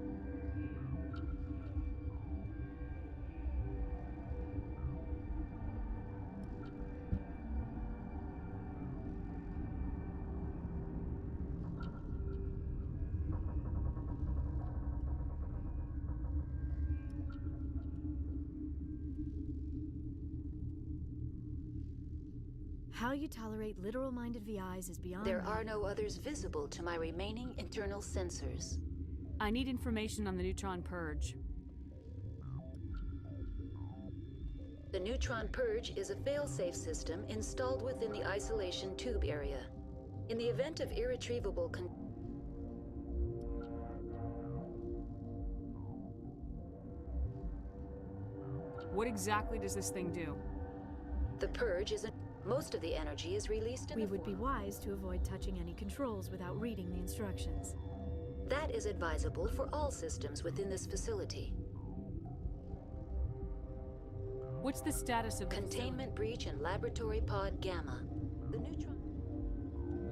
L: How you tolerate literal-minded VIs is beyond
B: There
L: me.
B: are no others visible to my remaining internal sensors.
E: I need information on the neutron purge.
B: The neutron purge is a fail-safe system installed within the isolation tube area. In the event of irretrievable
E: What exactly does this thing do?
B: The purge is most of the energy is released in
L: We
B: the
L: would be wise to avoid touching any controls without reading the instructions.
B: That is advisable for all systems within this facility.
E: What's the status of
B: containment breach in laboratory pod Gamma? The neutron.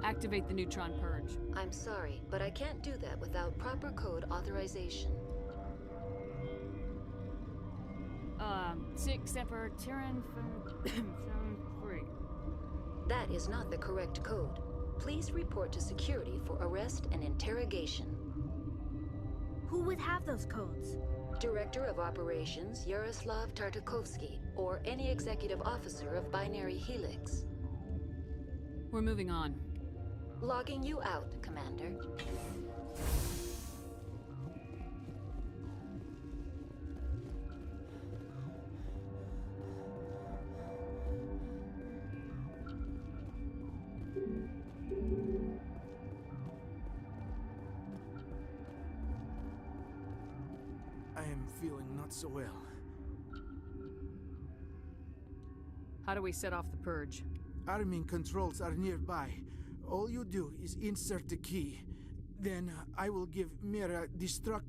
E: Activate the neutron purge.
B: I'm sorry, but I can't do that without proper code authorization.
E: 6 Emperor Tyrann 3.
B: That is not the correct code. Please report to security for arrest and interrogation.
C: Who would have those codes?
B: Director of Operations Yaroslav Tartakovsky, or any executive officer of Binary Helix.
E: We're moving on.
B: Logging you out, Commander.
Q: I am feeling not so well.
E: How do we set off the purge?
Q: Arming controls are nearby. All you do is insert the key. Then I will give Mira destruct.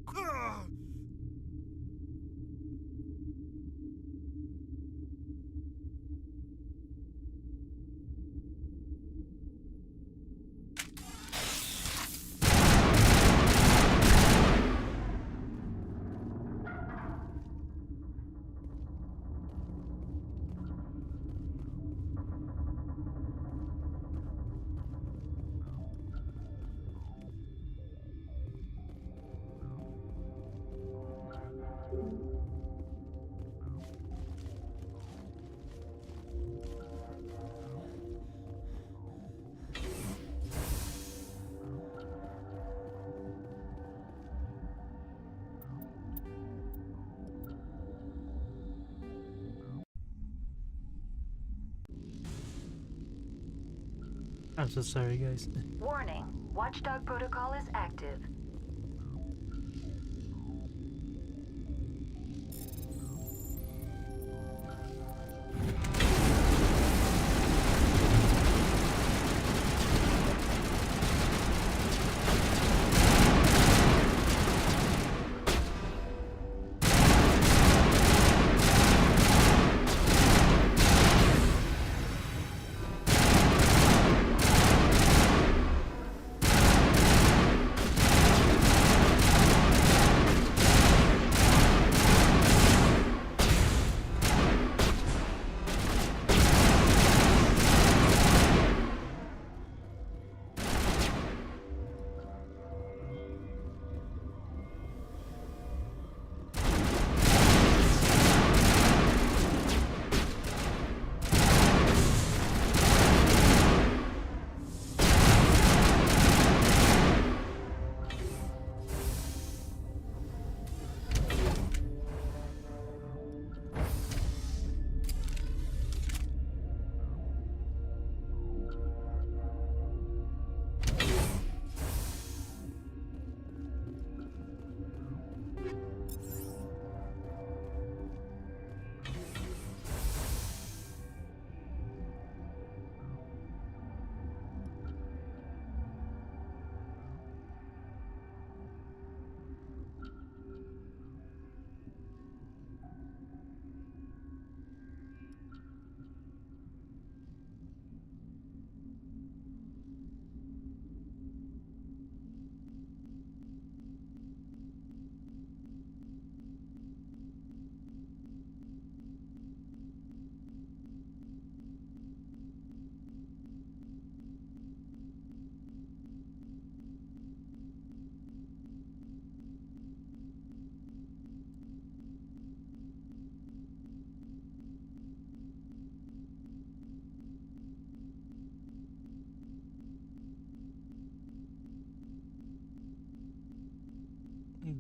A: I'm so sorry, guys.
B: Warning. Watchdog protocol is active.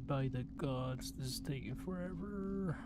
A: by the gods, this is taking forever.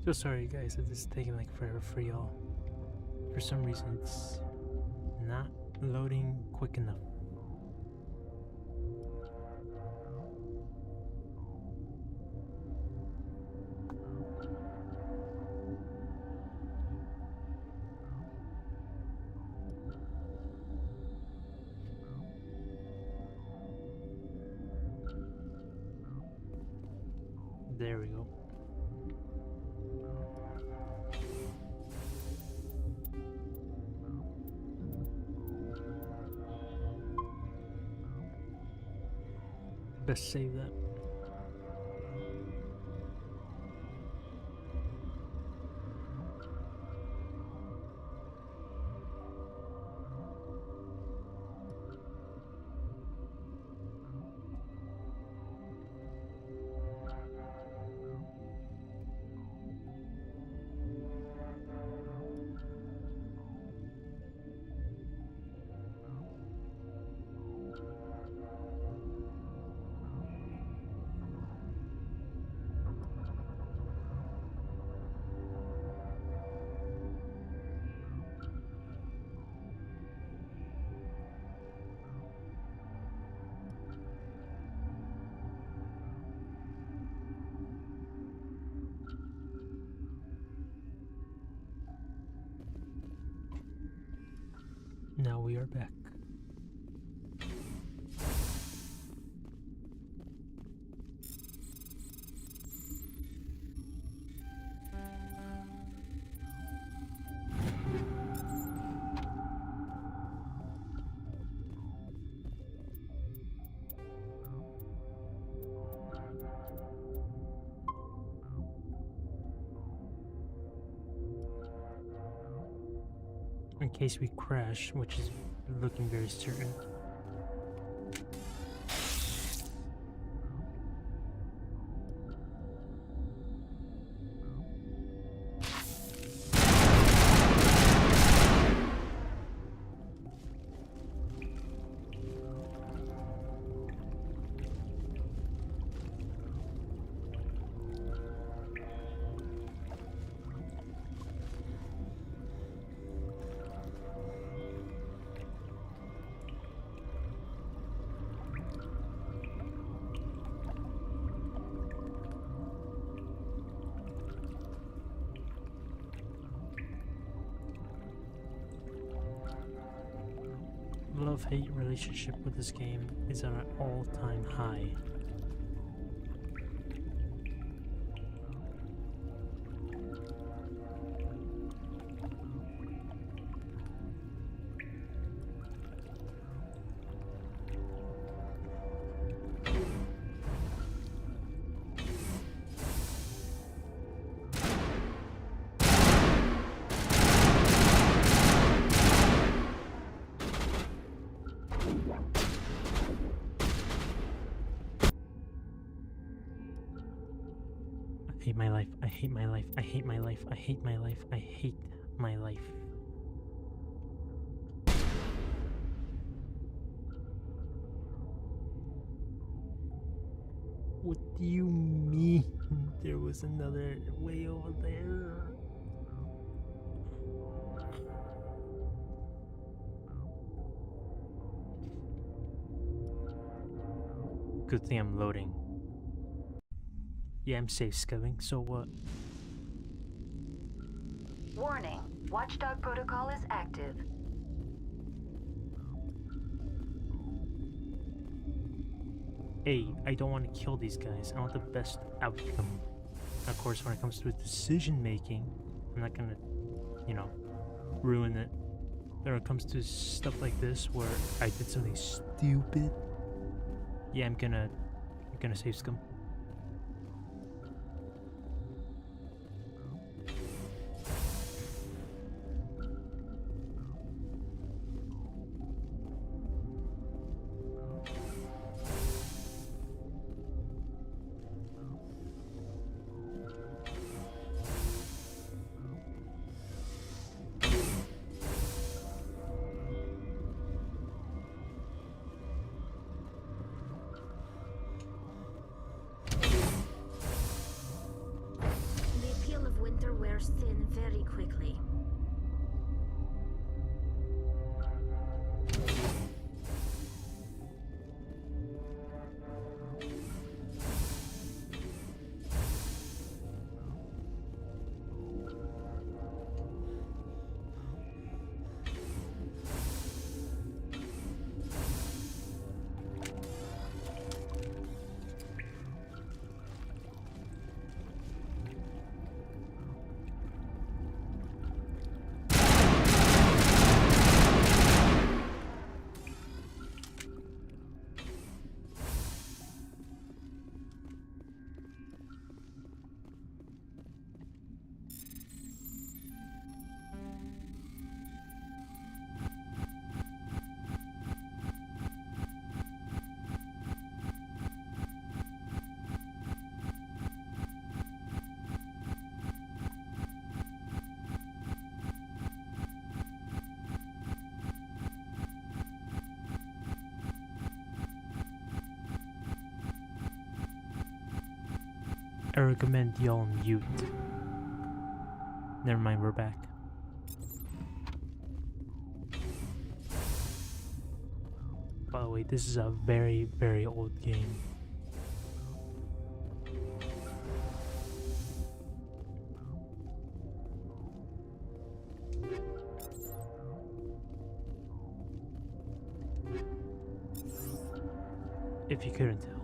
A: So sorry guys that this is taking like forever for y'all. For some reason it's not loading quick enough. There we go. Best save that. Now we are back. In case we crash, which is looking very certain. Love-hate relationship with this game is at an all-time high. I hate my life, I hate my life, I hate my life, I hate my life, I hate my life. What do you mean? There was another way over there. Good thing I'm loading. Yeah, I'm safe, Skeving, so what?
B: Warning, Watchdog protocol is active.
A: A, I don't want to kill these guys. I want the best outcome. Of course, when it comes to decision making, I'm not gonna, you know, ruin it when it comes to stuff like this where I did something stupid, yeah, I'm gonna save scum.
C: Thin very quickly.
A: I recommend y'all mute. Never mind, we're back. By the way, this is a very, very old game. If you couldn't tell.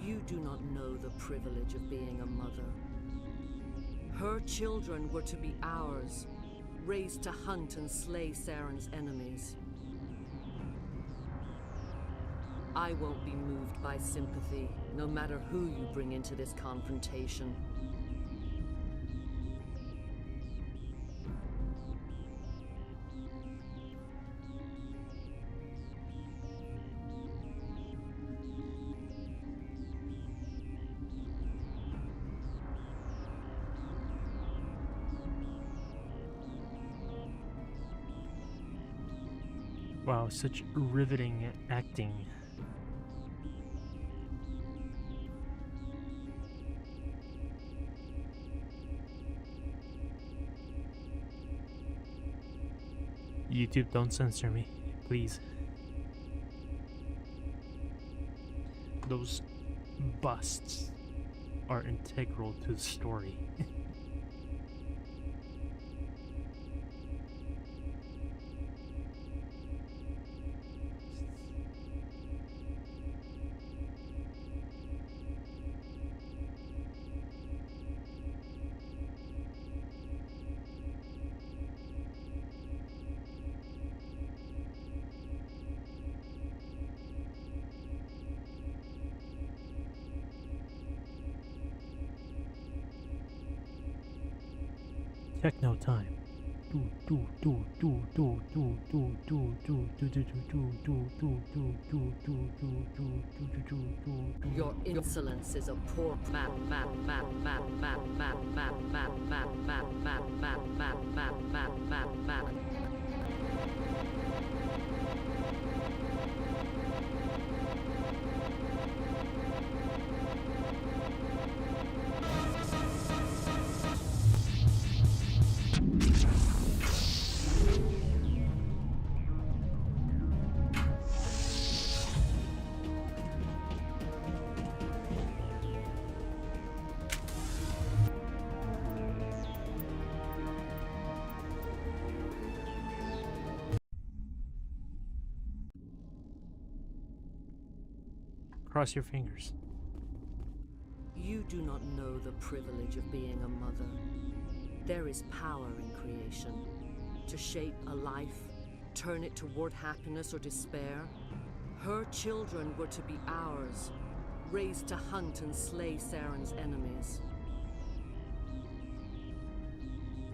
R: You do not know the privilege of being a mother. Her children were to be ours, raised to hunt and slay Saren's enemies. I won't be moved by sympathy, no matter who you bring into this confrontation. Wow, such riveting acting. YouTube, don't censor me, please. Those busts are integral to the story. Techno time. Your insolence is a poor
A: Cross your fingers.
R: You do not know the privilege of being a mother. There is power in creation. To shape a life, turn it toward happiness or despair. Her children were to be ours, raised to hunt and slay Saren's enemies.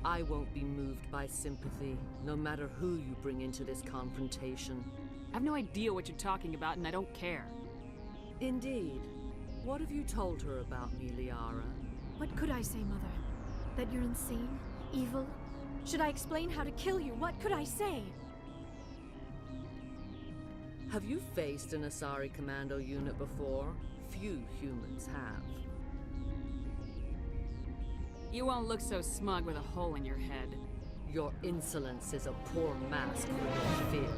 R: I won't be moved by sympathy, no matter who you bring into this confrontation.
E: I have no idea what you're talking about, and I don't care.
R: Indeed. What have you told her about me, Liara?
L: What could I say, Mother? That you're insane? Evil? Should I explain how to kill you? What could I say?
R: Have you faced an Asari commando unit before? Few humans have.
E: You won't look so smug with a hole in your head.
R: Your insolence is a poor mask for your fear.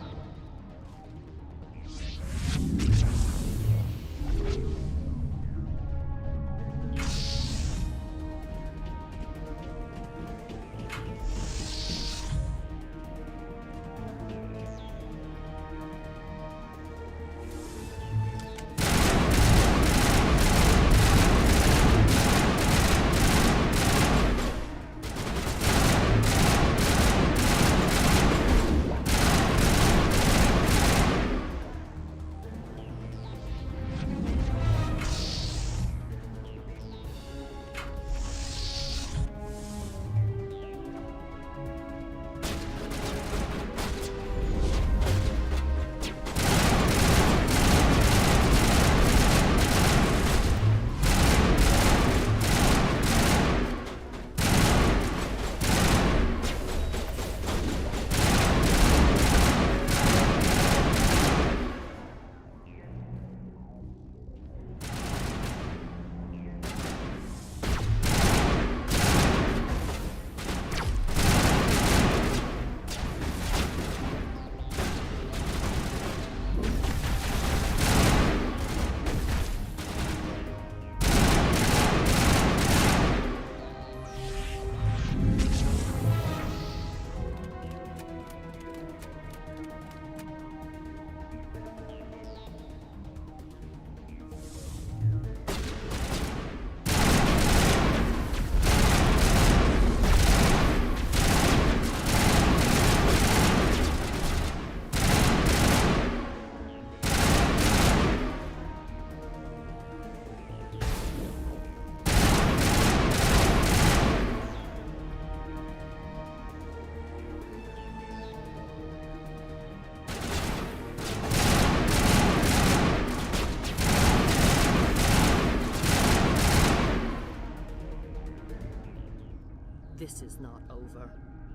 R: This is not over.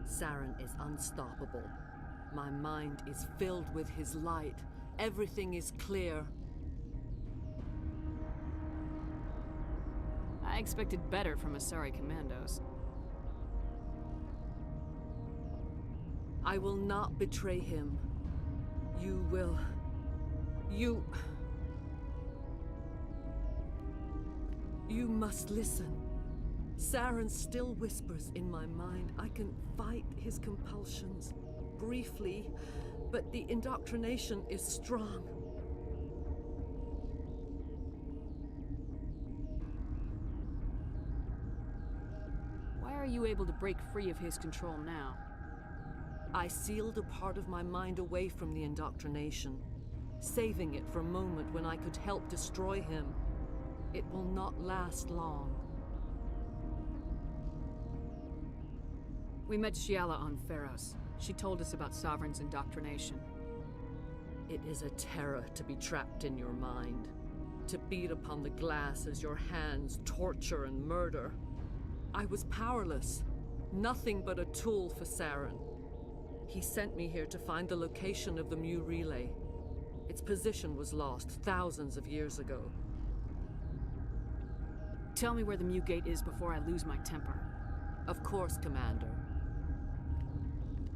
R: Saren is unstoppable. My mind is filled with his light. Everything is clear.
E: I expected better from Asari commandos.
R: I will not betray him. You will... You must listen. Saren still whispers in my mind. I can fight his compulsions, briefly, but the indoctrination is strong.
E: Why are you able to break free of his control now?
R: I sealed a part of my mind away from the indoctrination, saving it for a moment when I could help destroy him. It will not last long.
E: We met Shiala on Pharos. She told us about Sovereign's indoctrination.
R: It is a terror to be trapped in your mind, to beat upon the glass as your hands torture and murder. I was powerless, nothing but a tool for Saren. He sent me here to find the location of the Mu relay. Its position was lost thousands of years ago.
E: Tell me where the Mu gate is before I lose my temper.
R: Of course, Commander.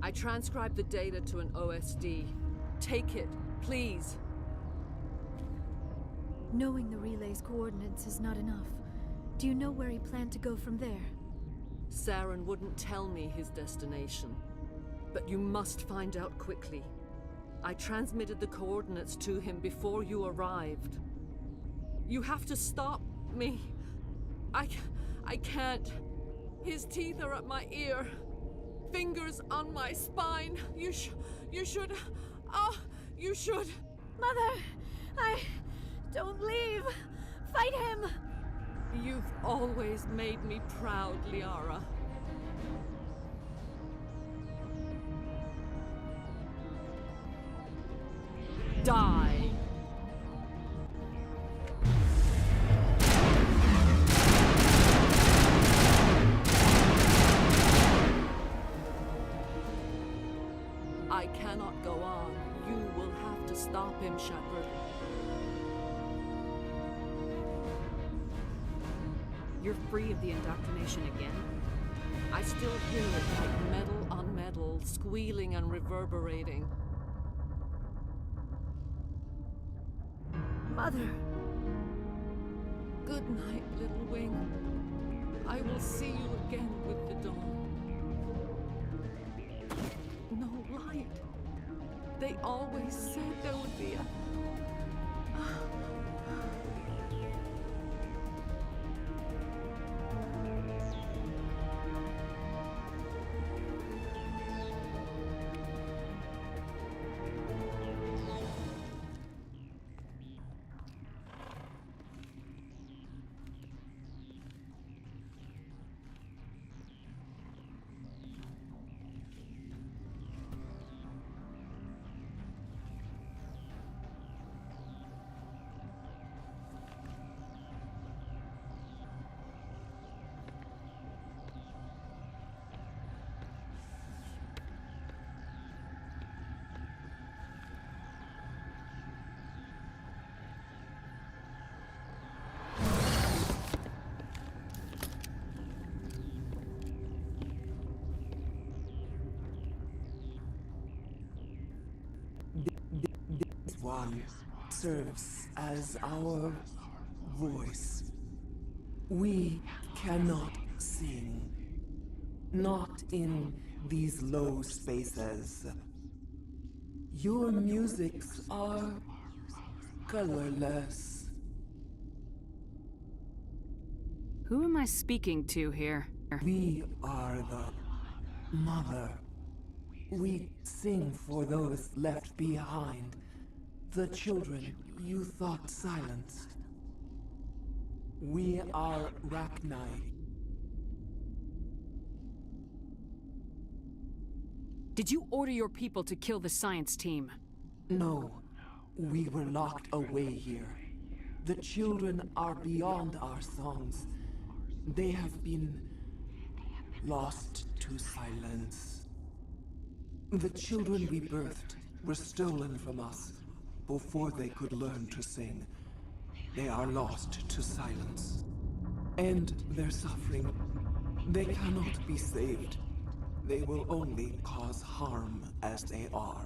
R: I transcribed the data to an OSD. Take it, please.
L: Knowing the relay's coordinates is not enough. Do you know where he planned to go from there?
R: Saren wouldn't tell me his destination. But you must find out quickly. I transmitted the coordinates to him before you arrived. You have to stop me. I can't. His teeth are at my ear. Fingers on my spine. You should... you should...
L: Mother, don't leave. Fight him.
R: You've always made me proud, Liara. Die. I cannot go on. You will have to stop him, Shepard.
E: You're free of the indoctrination again?
R: I still hear it like metal on metal, squealing and reverberating.
L: Mother.
R: Good night, little wing. I will see you again with the dawn. No light. They always said there would be a...
S: One serves as our voice. We cannot sing. Not in these low spaces. Your musics are colorless.
E: Who am I speaking to here?
S: We are the mother. We sing for those left behind. The children you thought silenced. We are Rachni.
E: Did you order your people to kill the science team?
S: No. We were locked away here. The children are beyond our songs. They have been lost to silence. The children we birthed were stolen from us before they could learn to sing. They are lost to silence. And their suffering, they cannot be saved. They will only cause harm as they are.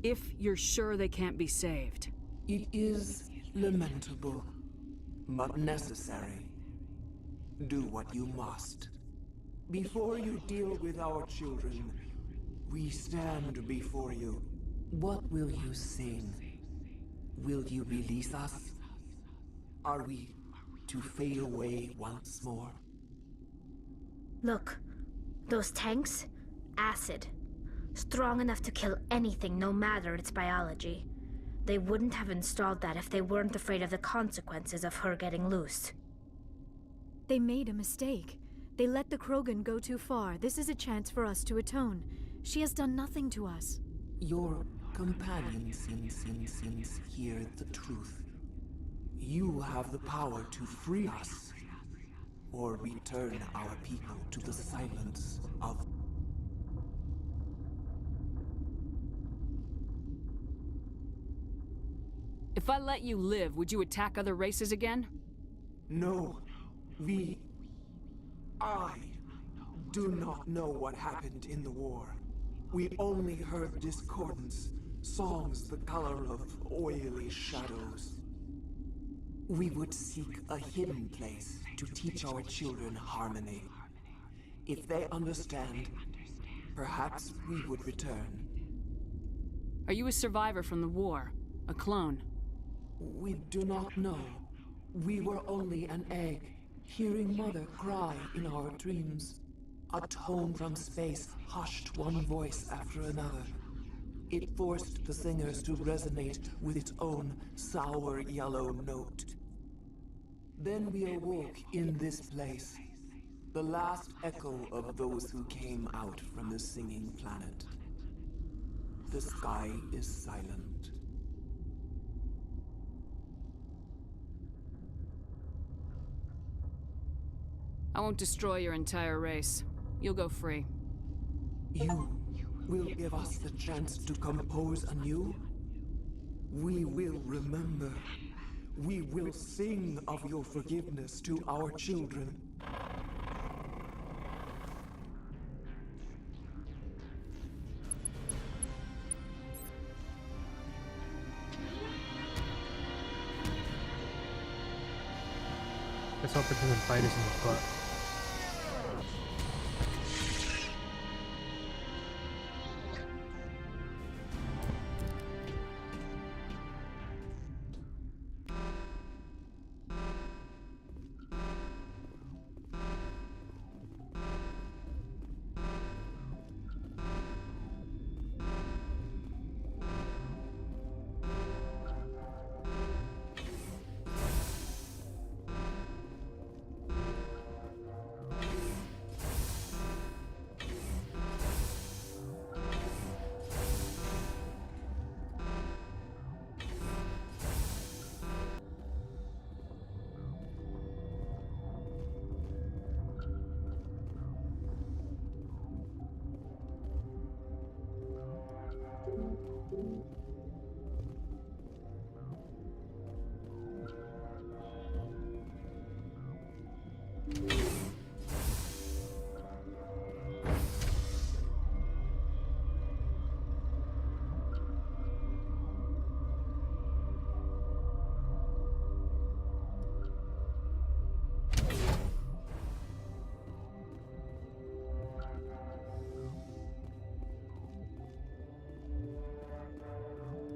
E: If you're sure they can't be saved.
S: It is lamentable, but necessary. Do what you must. Before you deal with our children, we stand before you. What will you sing? Will you release us? Are we to fade away once more?
C: Look, those tanks? Acid. Strong enough to kill anything, no matter its biology. They wouldn't have installed that if they weren't afraid of the consequences of her getting loose.
L: They made a mistake. They let the Krogan go too far. This is a chance for us to atone. She has done nothing to us.
S: Your companions hear the truth. You have the power to free us, or return our people to the silence of...
E: If I let you live, would you attack other races again?
S: No. I do not know what happened in the war. We only heard discordance, songs the color of oily shadows. We would seek a hidden place to teach our children harmony. If they understand, perhaps we would return.
E: Are you a survivor from the war? A clone?
S: We do not know. We were only an egg, hearing Mother cry in our dreams. A tone from space hushed one voice after another. It forced the singers to resonate with its own sour yellow note. Then we awoke in this place, the last echo of those who came out from the singing planet. The sky is silent.
E: I won't destroy your entire race. You'll go free.
S: You will give us the chance to compose anew? We will remember. We will sing of your forgiveness to our children.
A: Let's hope it doesn't bite us in the butt.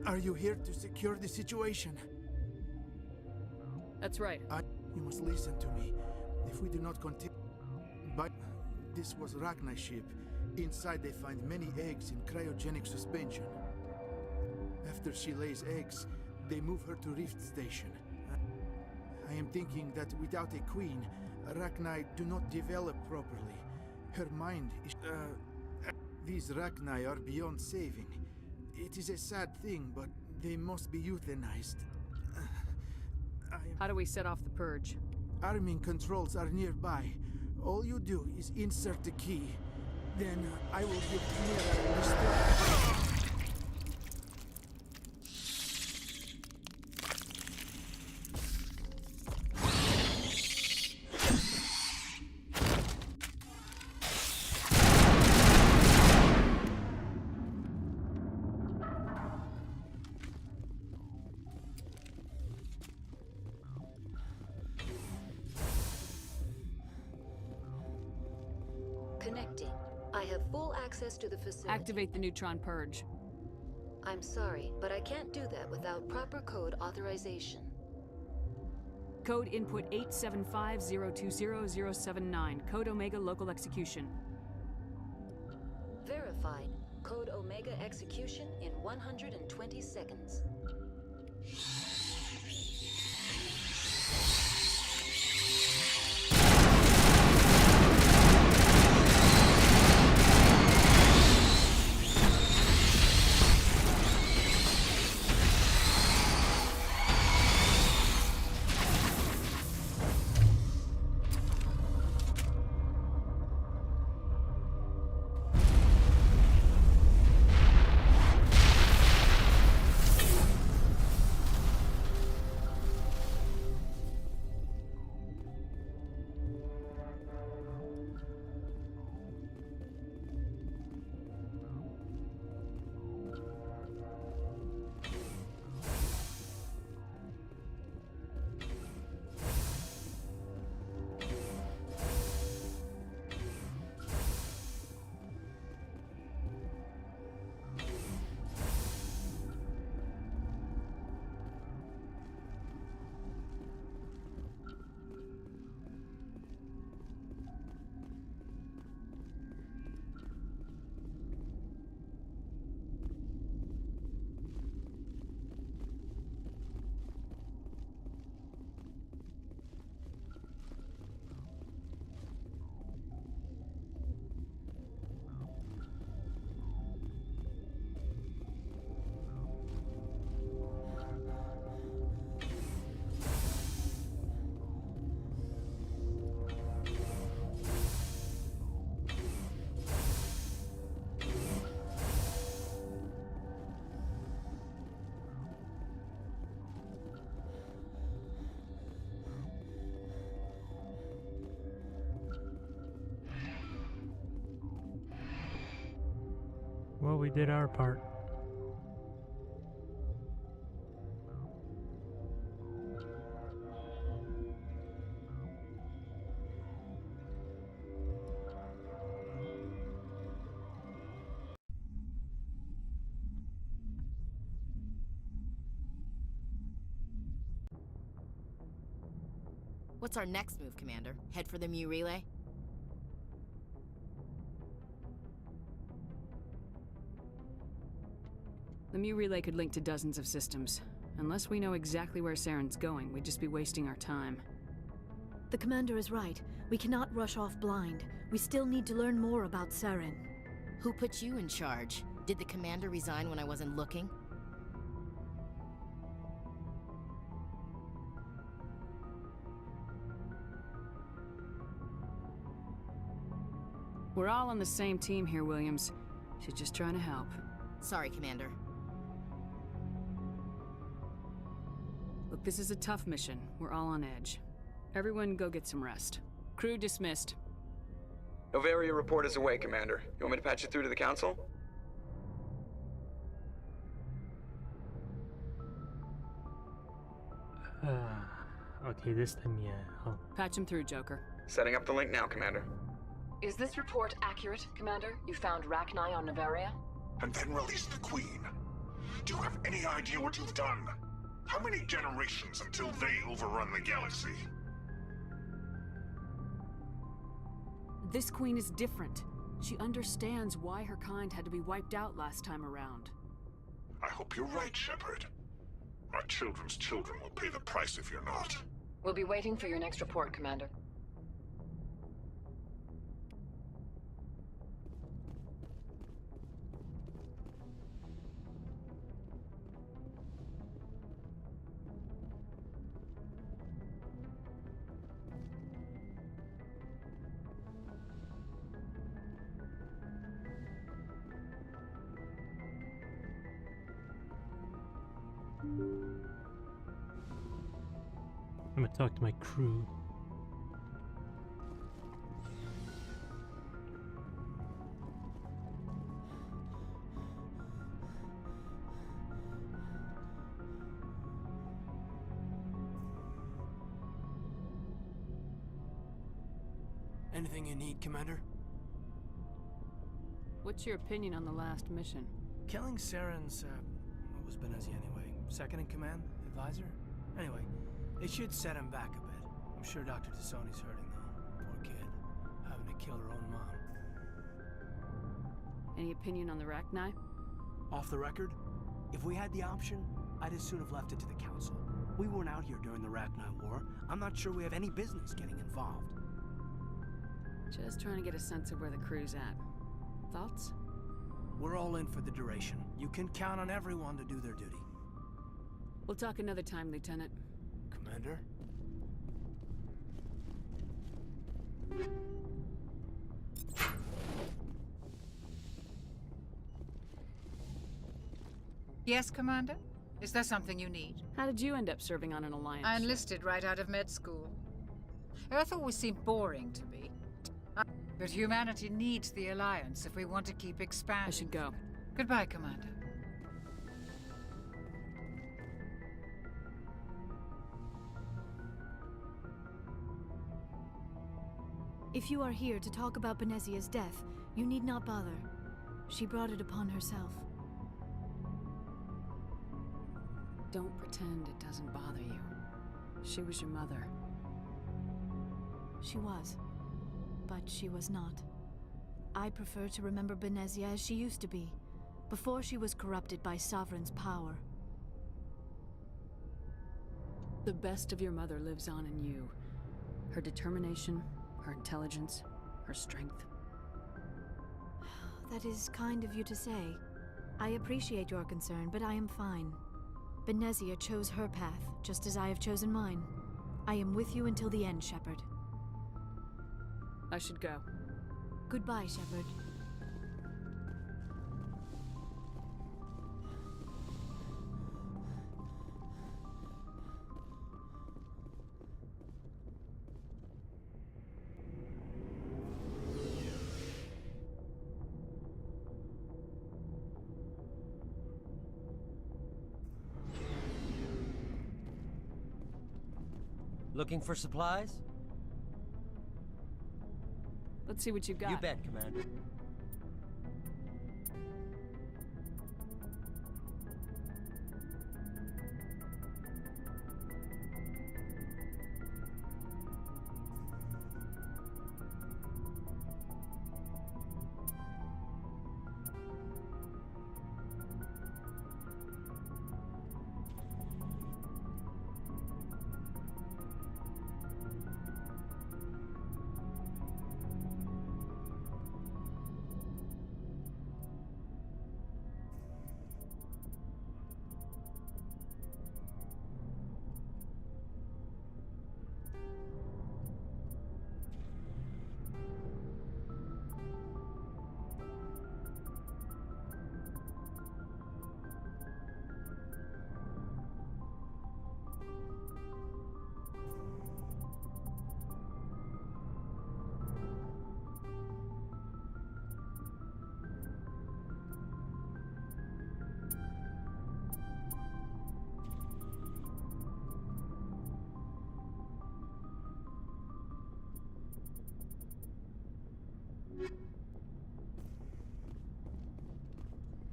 Q: Are you here to secure the situation?
E: That's right.
Q: You must listen to me. If we do not continue... But this was Rachni's ship. Inside they find many eggs in cryogenic suspension. After she lays eggs, they move her to Rift Station. I am thinking that without a queen, Rachni do not develop properly. Her mind is... These Rachni are beyond saving. It is a sad thing, but they must be euthanized.
E: How do we set off the purge?
Q: Arming controls are nearby. All you do is insert the key. Then I will give Mira a restore.
B: Connecting. I have full access to the facility.
E: Activate the neutron purge.
B: I'm sorry, but I can't do that without proper code authorization.
E: Code input 875020079. Code Omega local execution.
B: Verified. Code Omega execution in 120 seconds.
A: we did our part.
T: What's our next move, Commander? Head for the Mu relay?
E: The Mu relay could link to dozens of systems. Unless we know exactly where Saren's going, we'd just be wasting our time.
L: The commander is right. We cannot rush off blind. We still need to learn more about Saren.
T: Who put you in charge? Did the commander resign when I wasn't looking?
E: We're all on the same team here, Williams. She's just trying to help.
T: Sorry, Commander.
E: Look, this is a tough mission. We're all on edge. Everyone go get some rest. Crew dismissed.
U: Novaria report is away, Commander. You want me to patch it through to the Council?
A: Okay, this time, yeah.
E: Patch him through, Joker.
U: Setting up the link now, Commander.
V: Is this report accurate, Commander? You found Rachni on Novaria?
W: And then released the Queen. Do you have any idea what you've done? How many generations until they overrun the galaxy?
E: This Queen is different. She understands why her kind had to be wiped out last time around.
W: I hope you're right, Shepard. Our children's children will pay the price if you're not.
V: We'll be waiting for your next report, Commander.
A: I'm gonna talk to my crew.
J: Anything you need, Commander?
E: What's your opinion on the last mission?
J: Killing Saren's, what was Benezia anyway? Second in command? Advisor? Anyway, it should set him back a bit. I'm sure Dr. Tassoni's hurting, though. Poor kid. Having to kill her own mom.
E: Any opinion on the Rachni?
J: Off the record, if we had the option, I'd as soon have left it to the Council. We weren't out here during the Rachni War. I'm not sure we have any business getting involved.
E: Just trying to get a sense of where the crew's at. Thoughts?
J: We're all in for the duration. You can count on everyone to do their duty.
E: We'll talk another time, Lieutenant.
J: Commander?
X: Yes, Commander? Is there something you need?
E: How did you end up serving on an alliance?
X: I enlisted right out of med school. Earth always seemed boring to me. But humanity needs the Alliance if we want to keep expanding.
E: I should go.
X: Goodbye, Commander.
L: If you are here to talk about Benezia's death, you need not bother. She brought it upon herself.
E: Don't pretend it doesn't bother you. She was your mother.
L: She was. But she was not. I prefer to remember Benezia as she used to be, before she was corrupted by Sovereign's power.
E: The best of your mother lives on in you. Her determination, her intelligence, her strength.
L: That is kind of you to say. I appreciate your concern, but I am fine. Benezia chose her path, just as I have chosen mine. I am with you until the end, Shepard.
E: I should go.
L: Goodbye, Shepard.
I: Looking for supplies?
E: Let's see what you've got.
I: You bet, Commander.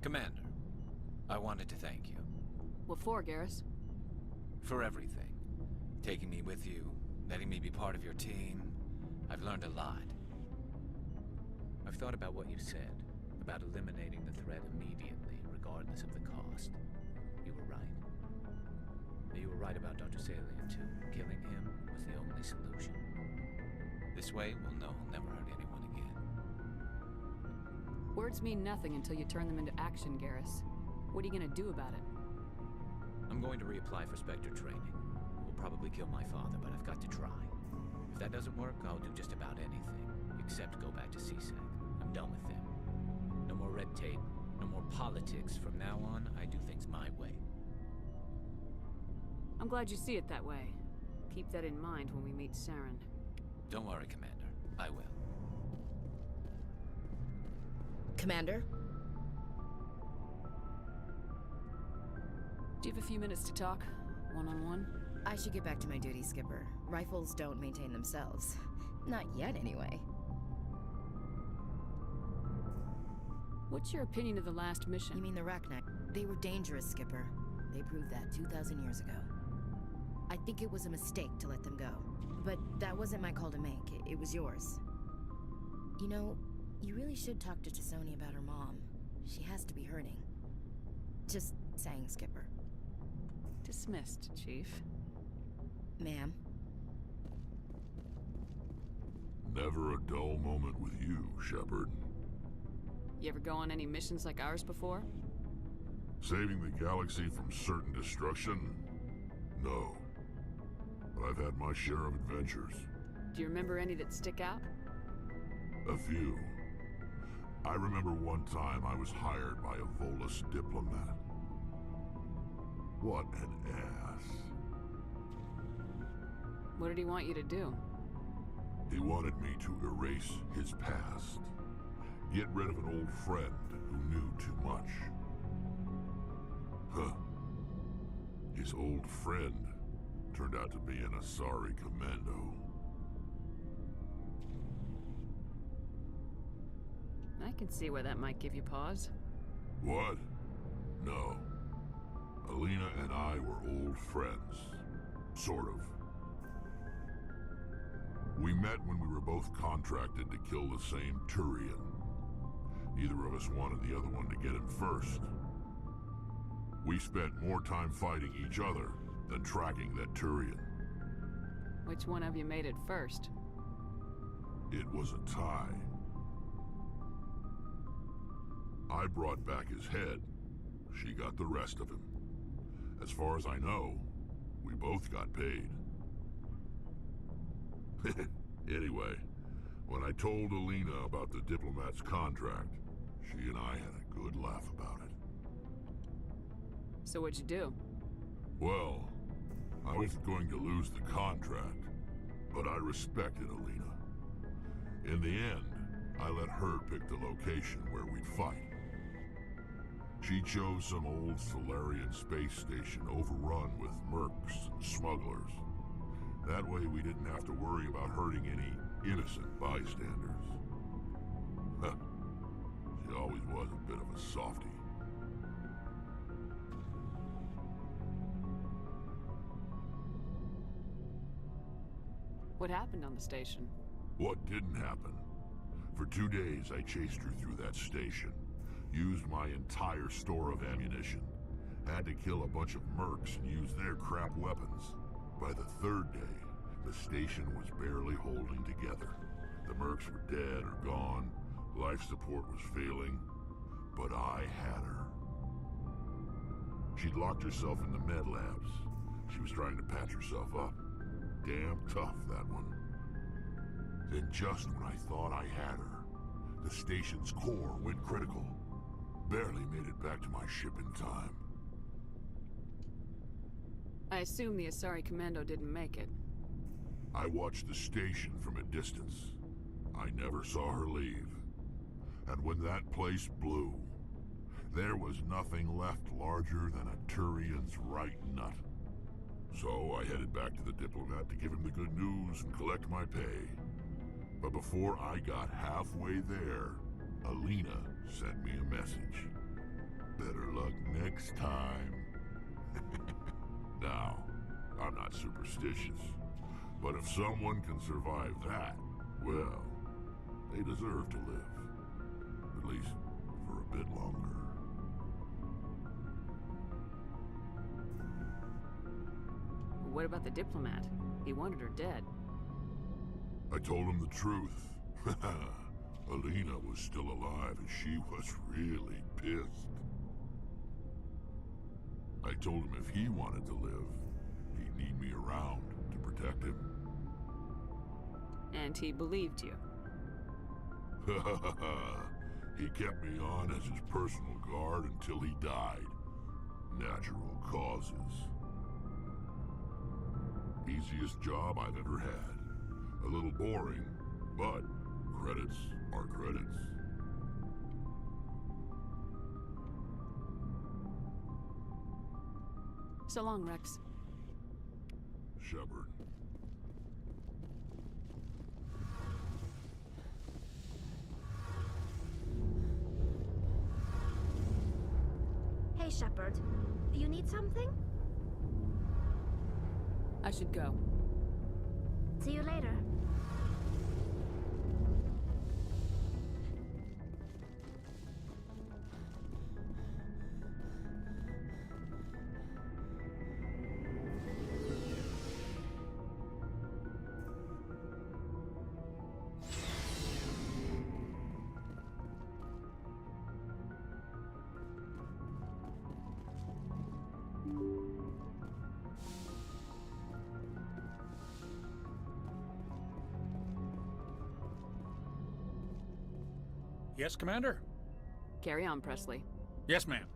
K: Commander, I wanted to thank you.
E: What for, Garrus?
K: For everything. Taking me with you, letting me be part of your team. I've learned a lot. I've thought about what you said, about eliminating the threat immediately, regardless of the cost. You were right. You were right about Dr. Salian, too. Killing him was the only solution. This way, we'll know he'll never hurt anyone again.
E: Words mean nothing until you turn them into action, Garrus. What are you gonna do about it?
K: I'm going to reapply for Spectre training. It will probably kill my father, but I've got to try. If that doesn't work, I'll do just about anything, except go back to CSEC. I'm done with them. No more red tape, no more politics. From now on, I do things my way.
E: I'm glad you see it that way. Keep that in mind when we meet Saren.
K: Don't worry, Commander. I will.
T: Commander?
E: Do you have a few minutes to talk? One-on-one?
T: I should get back to my duty, Skipper. Rifles don't maintain themselves. Not yet, anyway.
E: What's your opinion of the last mission?
T: You mean the Rachni? They were dangerous, Skipper. They proved that 2,000 years ago. I think it was a mistake to let them go. But that wasn't my call to make. It was yours. You know, you really should talk to T'Soni about her mom. She has to be hurting. Just saying, Skipper.
E: Dismissed, Chief.
T: Ma'am?
W: Never a dull moment with you, Shepard.
E: You ever go on any missions like ours before?
W: Saving the galaxy from certain destruction? No. But I've had my share of adventures.
E: Do you remember any that stick out?
W: A few. I remember one time I was hired by a Volus diplomat. What an ass.
E: What did he want you to do?
W: He wanted me to erase his past. Get rid of an old friend who knew too much. Huh. His old friend turned out to be an Asari commando.
E: I can see where that might give you pause.
W: What? No. Alina and I were old friends. Sort of. We met when we were both contracted to kill the same Turian. Neither of us wanted the other one to get him first. We spent more time fighting each other than tracking that Turian.
E: Which one of you made it first?
W: It was a tie. I brought back his head. She got the rest of him. As far as I know, we both got paid. Anyway, when I told Alina about the diplomat's contract, she and I had a good laugh about it.
E: So what'd you do?
W: Well, I wasn't going to lose the contract, but I respected Alina. In the end, I let her pick the location where we'd fight. She chose some old Solarian space station overrun with mercs and smugglers. That way we didn't have to worry about hurting any innocent bystanders. Huh. She always was a bit of a softie.
E: What happened on the station?
W: What didn't happen? For 2 days, I chased her through that station. Used my entire store of ammunition. Had to kill a bunch of mercs and use their crap weapons. By the 3rd day, the station was barely holding together. The mercs were dead or gone. Life support was failing. But I had her. She'd locked herself in the med labs. She was trying to patch herself up. Damn tough, that one. Then just when I thought I had her, the station's core went critical. Barely made it back to my ship in time.
E: I assume the Asari Commando didn't make it.
W: I watched the station from a distance. I never saw her leave. And when that place blew, there was nothing left larger than a Turian's right nut. So I headed back to the diplomat to give him the good news and collect my pay. But before I got halfway there, Alina sent me a message. Better luck next time. Now, I'm not superstitious, but if someone can survive that, well, they deserve to live. At least for a bit longer.
E: What about the diplomat? He wanted her dead.
W: I told him the truth. Alina was still alive and she was really pissed. I told him if he wanted to live, he'd need me around to protect him.
E: And he believed you.
W: He kept me on as his personal guard until he died. Natural causes. Easiest job I've ever had. A little boring, but credits are credits.
E: So long, Rex.
W: Shepard.
C: Hey, Shepard. You need something?
E: I should go.
C: See you later.
N: Yes, Commander?
E: Carry on, Presley.
N: Yes, ma'am.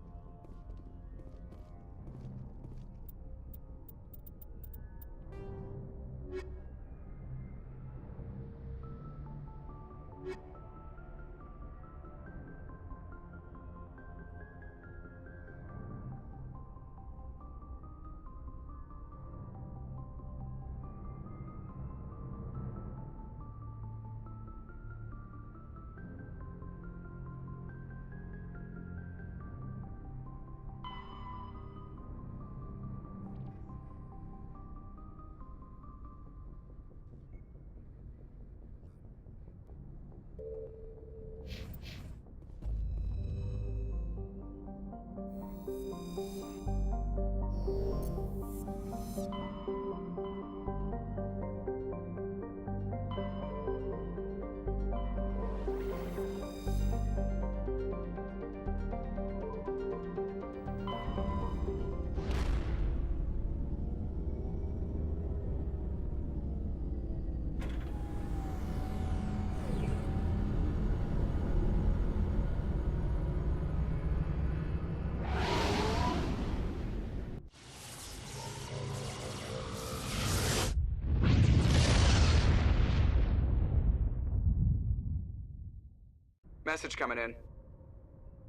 U: Message coming in.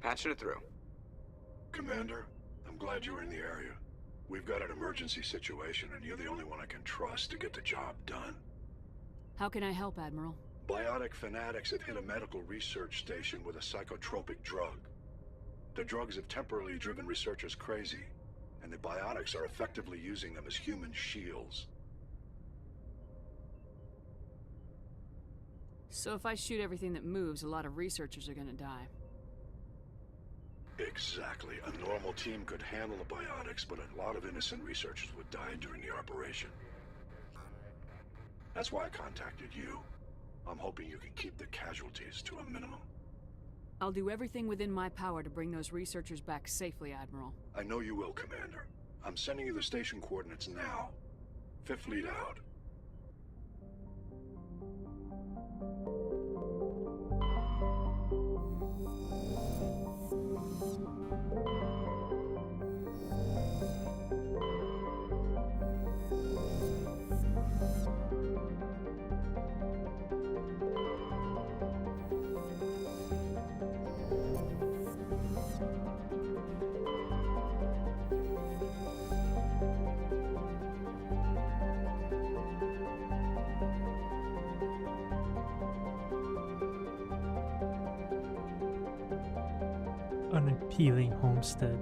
U: Patching it through.
W: Commander, I'm glad you were in the area.
D: We've got an emergency situation, and you're the only one I can trust to get the job done.
E: How can I help, Admiral?
D: Biotic fanatics have hit a medical research station with a psychotropic drug. The drugs have temporarily driven researchers crazy, and the biotics are effectively using them as human shields.
E: So if I shoot everything that moves, a lot of researchers are gonna die.
D: Exactly. A normal team could handle the biotics, but a lot of innocent researchers would die during the operation. That's why I contacted you. I'm hoping you can keep the casualties to a minimum.
E: I'll do everything within my power to bring those researchers back safely, Admiral.
D: I know you will, Commander. I'm sending you the station coordinates now. Fifth Fleet out.
A: Unappealing homestead.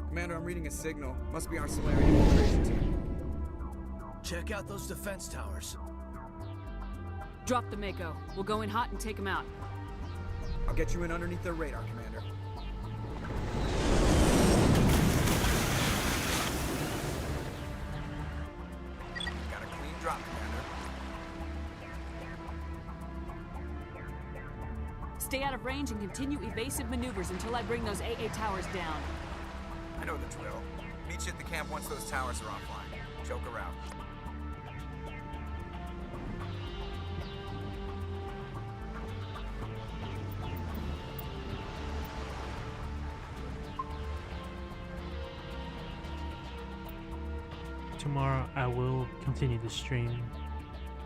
I: Commander, I'm reading a signal. Must be our Solarian infiltration team.
J: Check out those defense towers.
E: Drop the Mako. We'll go in hot and take them out.
I: I'll get you in underneath their radar, Commander. Got a clean drop, Commander.
E: Stay out of range and continue evasive maneuvers until I bring those AA towers down.
I: I know the drill. Meet you at the camp once those towers are offline. Joke around.
A: Tomorrow I will continue the stream.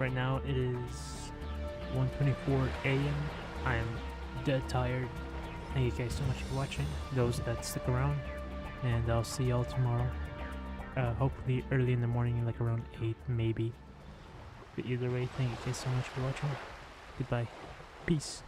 A: Right now it is 1:24 a.m. I am dead tired. Thank you guys so much for watching, those that stick around, and I'll see y'all tomorrow. Hopefully early in the morning, like around 8 maybe. But either way, thank you guys so much for watching. Goodbye. Peace.